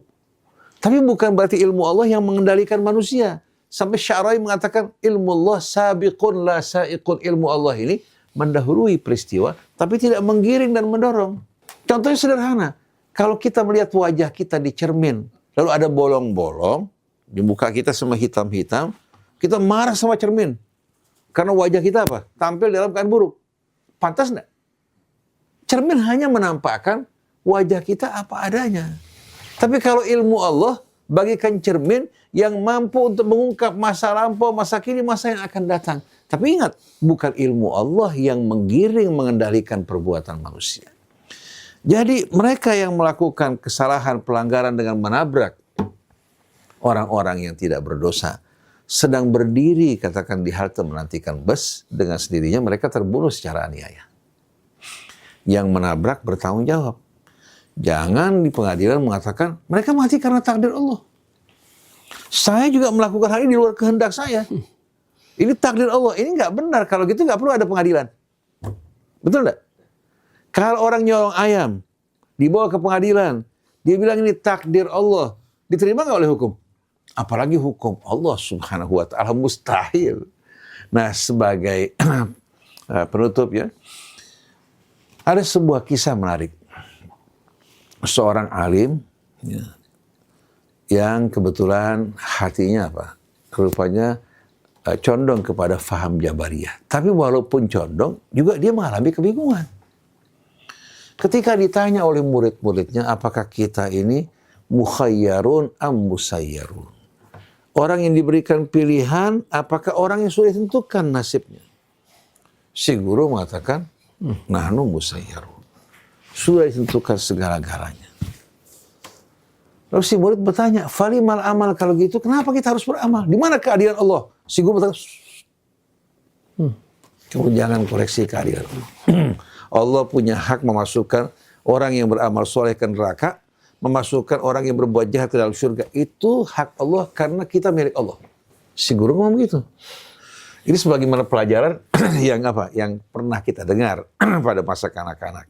Tapi bukan berarti ilmu Allah yang mengendalikan manusia. Sampai Sya'rawi mengatakan ilmu Allah sabiqun la sa'iqun. Ilmu Allah ini mendahului peristiwa, tapi tidak menggiring dan mendorong. Contohnya sederhana. Kalau kita melihat wajah kita di cermin, lalu ada bolong-bolong, di muka kita semua hitam-hitam, kita marah sama cermin. Karena wajah kita apa? Tampil dalam keadaan buruk. Pantas enggak? Cermin hanya menampakkan wajah kita apa adanya. Tapi kalau ilmu Allah bagikan cermin yang mampu untuk mengungkap masa lampau, masa kini, masa yang akan datang. Tapi ingat, bukan ilmu Allah yang menggiring, mengendalikan perbuatan manusia. Jadi mereka yang melakukan kesalahan, pelanggaran dengan menabrak orang-orang yang tidak berdosa, sedang berdiri katakan di halte menantikan bus, dengan sendirinya mereka terbunuh secara aniaya. Yang menabrak bertanggung jawab. Jangan di pengadilan mengatakan mereka mati karena takdir Allah. Saya juga melakukan hal ini di luar kehendak saya. Ini takdir Allah. Ini nggak benar. Kalau gitu nggak perlu ada pengadilan. Betul nggak? Kalau orang nyolong ayam dibawa ke pengadilan, dia bilang ini takdir Allah, diterima nggak oleh hukum? Apalagi hukum Allah Subhanahu wa Ta'ala, mustahil. Nah, sebagai penutup ya, ada sebuah kisah menarik. Seorang alim ya, yang kebetulan hatinya apa? Rupanya condong kepada faham Jabariyah. Tapi walaupun condong, juga dia mengalami kebingungan. Ketika ditanya oleh murid-muridnya, apakah kita ini mukhayyarun am musayyarun? Orang yang diberikan pilihan, apakah orang yang sudah ditentukan nasibnya? Si guru mengatakan, nahnu musayyarun. Sudah ditentukan segala-galanya. Lalu si murid bertanya, falimal amal, kalau gitu kenapa kita harus beramal? Di mana keadilan Allah? Si guru berkata, kamu jangan koreksi keadilan Allah. Allah punya hak memasukkan orang yang beramal soleh ke neraka, memasukkan orang yang berbuat jahat ke dalam surga. Itu hak Allah karena kita milik Allah. Si guru ngomong begitu. Ini sebagaimana pelajaran yang pernah kita dengar pada masa kanak-kanak.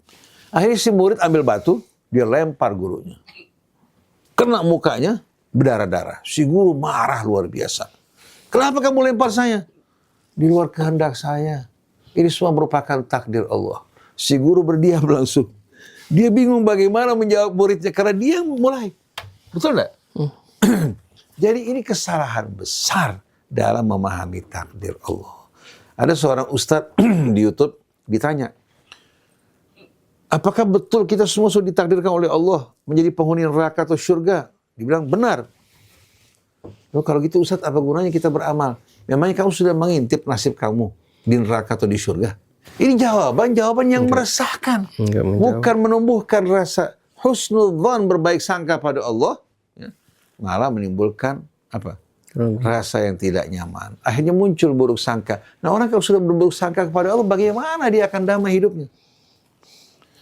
Akhirnya si murid ambil batu, dia lempar gurunya. Kena mukanya, berdarah-darah. Si guru marah luar biasa. Kenapa kamu lempar saya? Di luar kehendak saya. Ini semua merupakan takdir Allah. Si guru berdiam langsung. Dia bingung bagaimana menjawab muridnya karena dia mulai. Betul enggak? Jadi ini kesalahan besar dalam memahami takdir Allah. Ada seorang ustadz di YouTube ditanya, apakah betul kita semua sudah ditakdirkan oleh Allah menjadi penghuni neraka atau surga? Dibilang benar. Loh, kalau gitu Ustaz, apa gunanya kita beramal? Memangnya kamu sudah mengintip nasib kamu di neraka atau di surga? Ini jawaban yang meresahkan. Bukan menumbuhkan rasa husnudzan, berbaik sangka pada Allah, ya, malah menimbulkan apa? Rasa yang tidak nyaman. Akhirnya muncul buruk sangka. Nah, orang kalau sudah berburuk sangka kepada Allah, bagaimana dia akan damai hidupnya?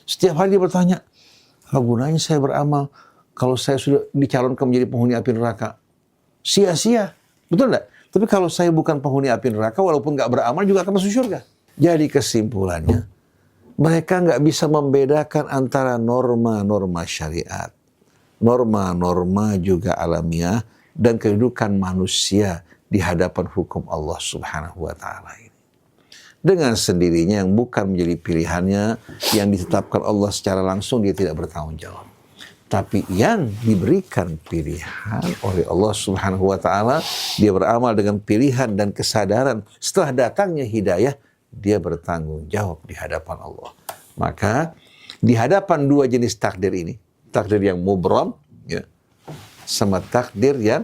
Setiap hari dia bertanya, apa gunanya saya beramal kalau saya sudah dicalonkan menjadi penghuni api neraka? Sia-sia. Betul enggak? Tapi kalau saya bukan penghuni api neraka, walaupun nggak beramal juga akan masuk surga. Jadi kesimpulannya, mereka nggak bisa membedakan antara norma-norma syariat, norma-norma juga alamiah, dan kedudukan manusia di hadapan hukum Allah Subhanahu wa Ta'ala ini. Dengan sendirinya yang bukan menjadi pilihannya, yang ditetapkan Allah secara langsung, dia tidak bertanggung jawab. Tapi yang diberikan pilihan oleh Allah Subhanahu wa Ta'ala, dia beramal dengan pilihan dan kesadaran. Setelah datangnya hidayah, dia bertanggung jawab di hadapan Allah. Maka di hadapan dua jenis takdir ini, takdir yang mubram, ya, sama takdir yang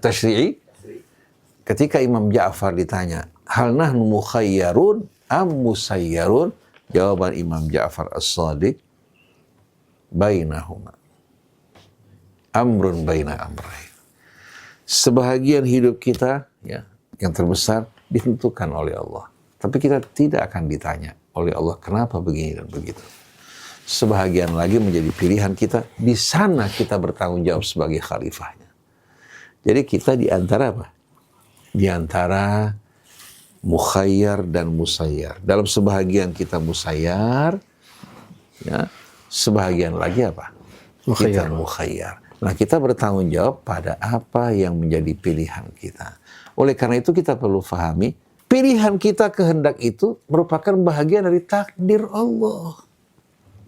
tasyri'i. Ketika Imam Ja'far ditanya, hal nahnu mukhayyarun am musayyarun? Jawaban Imam Ja'far as-Sadiq, bainahuma. Amrun baina amrain. Sebahagian hidup kita, ya, yang terbesar ditentukan oleh Allah. Tapi kita tidak akan ditanya oleh Allah kenapa begini dan begitu. Sebahagian lagi menjadi pilihan kita. Di sana kita bertanggung jawab sebagai khalifahnya. Jadi kita di antara apa? Di antara mukhayyar dan musayyar. Dalam sebahagian kita musayyar, ya, sebahagian lagi apa? Kita mukhayyar. Nah, kita bertanggung jawab pada apa yang menjadi pilihan kita. Oleh karena itu kita perlu fahami, pilihan kita kehendak itu merupakan bahagian dari takdir Allah.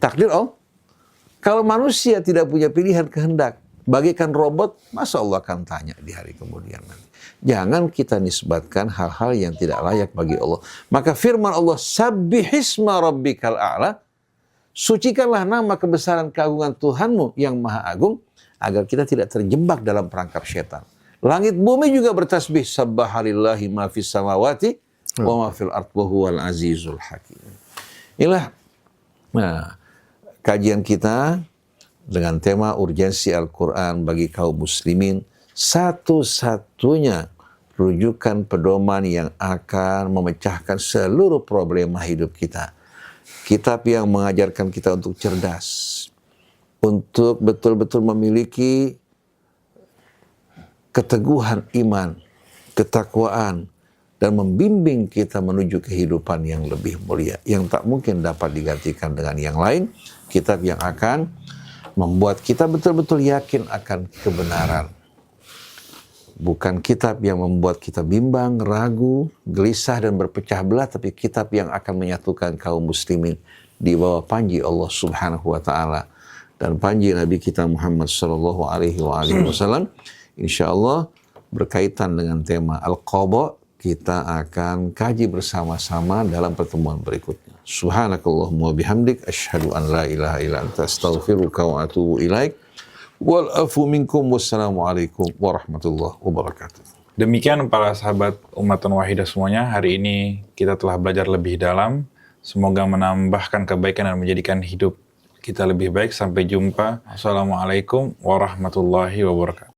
Takdir Allah. Kalau manusia tidak punya pilihan kehendak, bagaikan robot, masa Allah akan tanya di hari kemudian nanti. Jangan kita nisbatkan hal-hal yang tidak layak bagi Allah. Maka firman Allah, sabbihisma rabbikal a'la, sucikanlah nama kebesaran keagungan Tuhanmu yang maha agung, agar kita tidak terjebak dalam perangkap syaitan. Langit bumi juga bertasbih, sabbahalillahi ma fis samawati wa ma fil ardh wa huwal azizul hakim. Inilah kajian kita dengan tema urgensi Al-Quran bagi kaum muslimin, satu-satunya rujukan pedoman yang akan memecahkan seluruh problema hidup kita. Kitab yang mengajarkan kita untuk cerdas, untuk betul-betul memiliki keteguhan iman, ketakwaan, dan membimbing kita menuju kehidupan yang lebih mulia, yang tak mungkin dapat digantikan dengan yang lain. Kitab yang akan membuat kita betul-betul yakin akan kebenaran. Bukan kitab yang membuat kita bimbang, ragu, gelisah, dan berpecah belah, tapi kitab yang akan menyatukan kaum muslimin di bawah panji Allah Subhanahu wa Ta'ala dan panji Nabi kita Muhammad sallallahu alaihi wasallam. Insya Allah berkaitan dengan tema Al-Qadha kita akan kaji bersama-sama dalam pertemuan berikutnya. Subhanakallahumma bihamdik asyhadu an la ilaha illa anta astaghfiruka wa atubu ilaik. Wal afu minkum wassalamualaikum warahmatullahi wabarakatuh. Demikian para sahabat Ummatan Wahidah semuanya, hari ini kita telah belajar lebih dalam. Semoga menambahkan kebaikan dan menjadikan hidup kita lebih baik. Sampai jumpa. Assalamualaikum warahmatullahi wabarakatuh.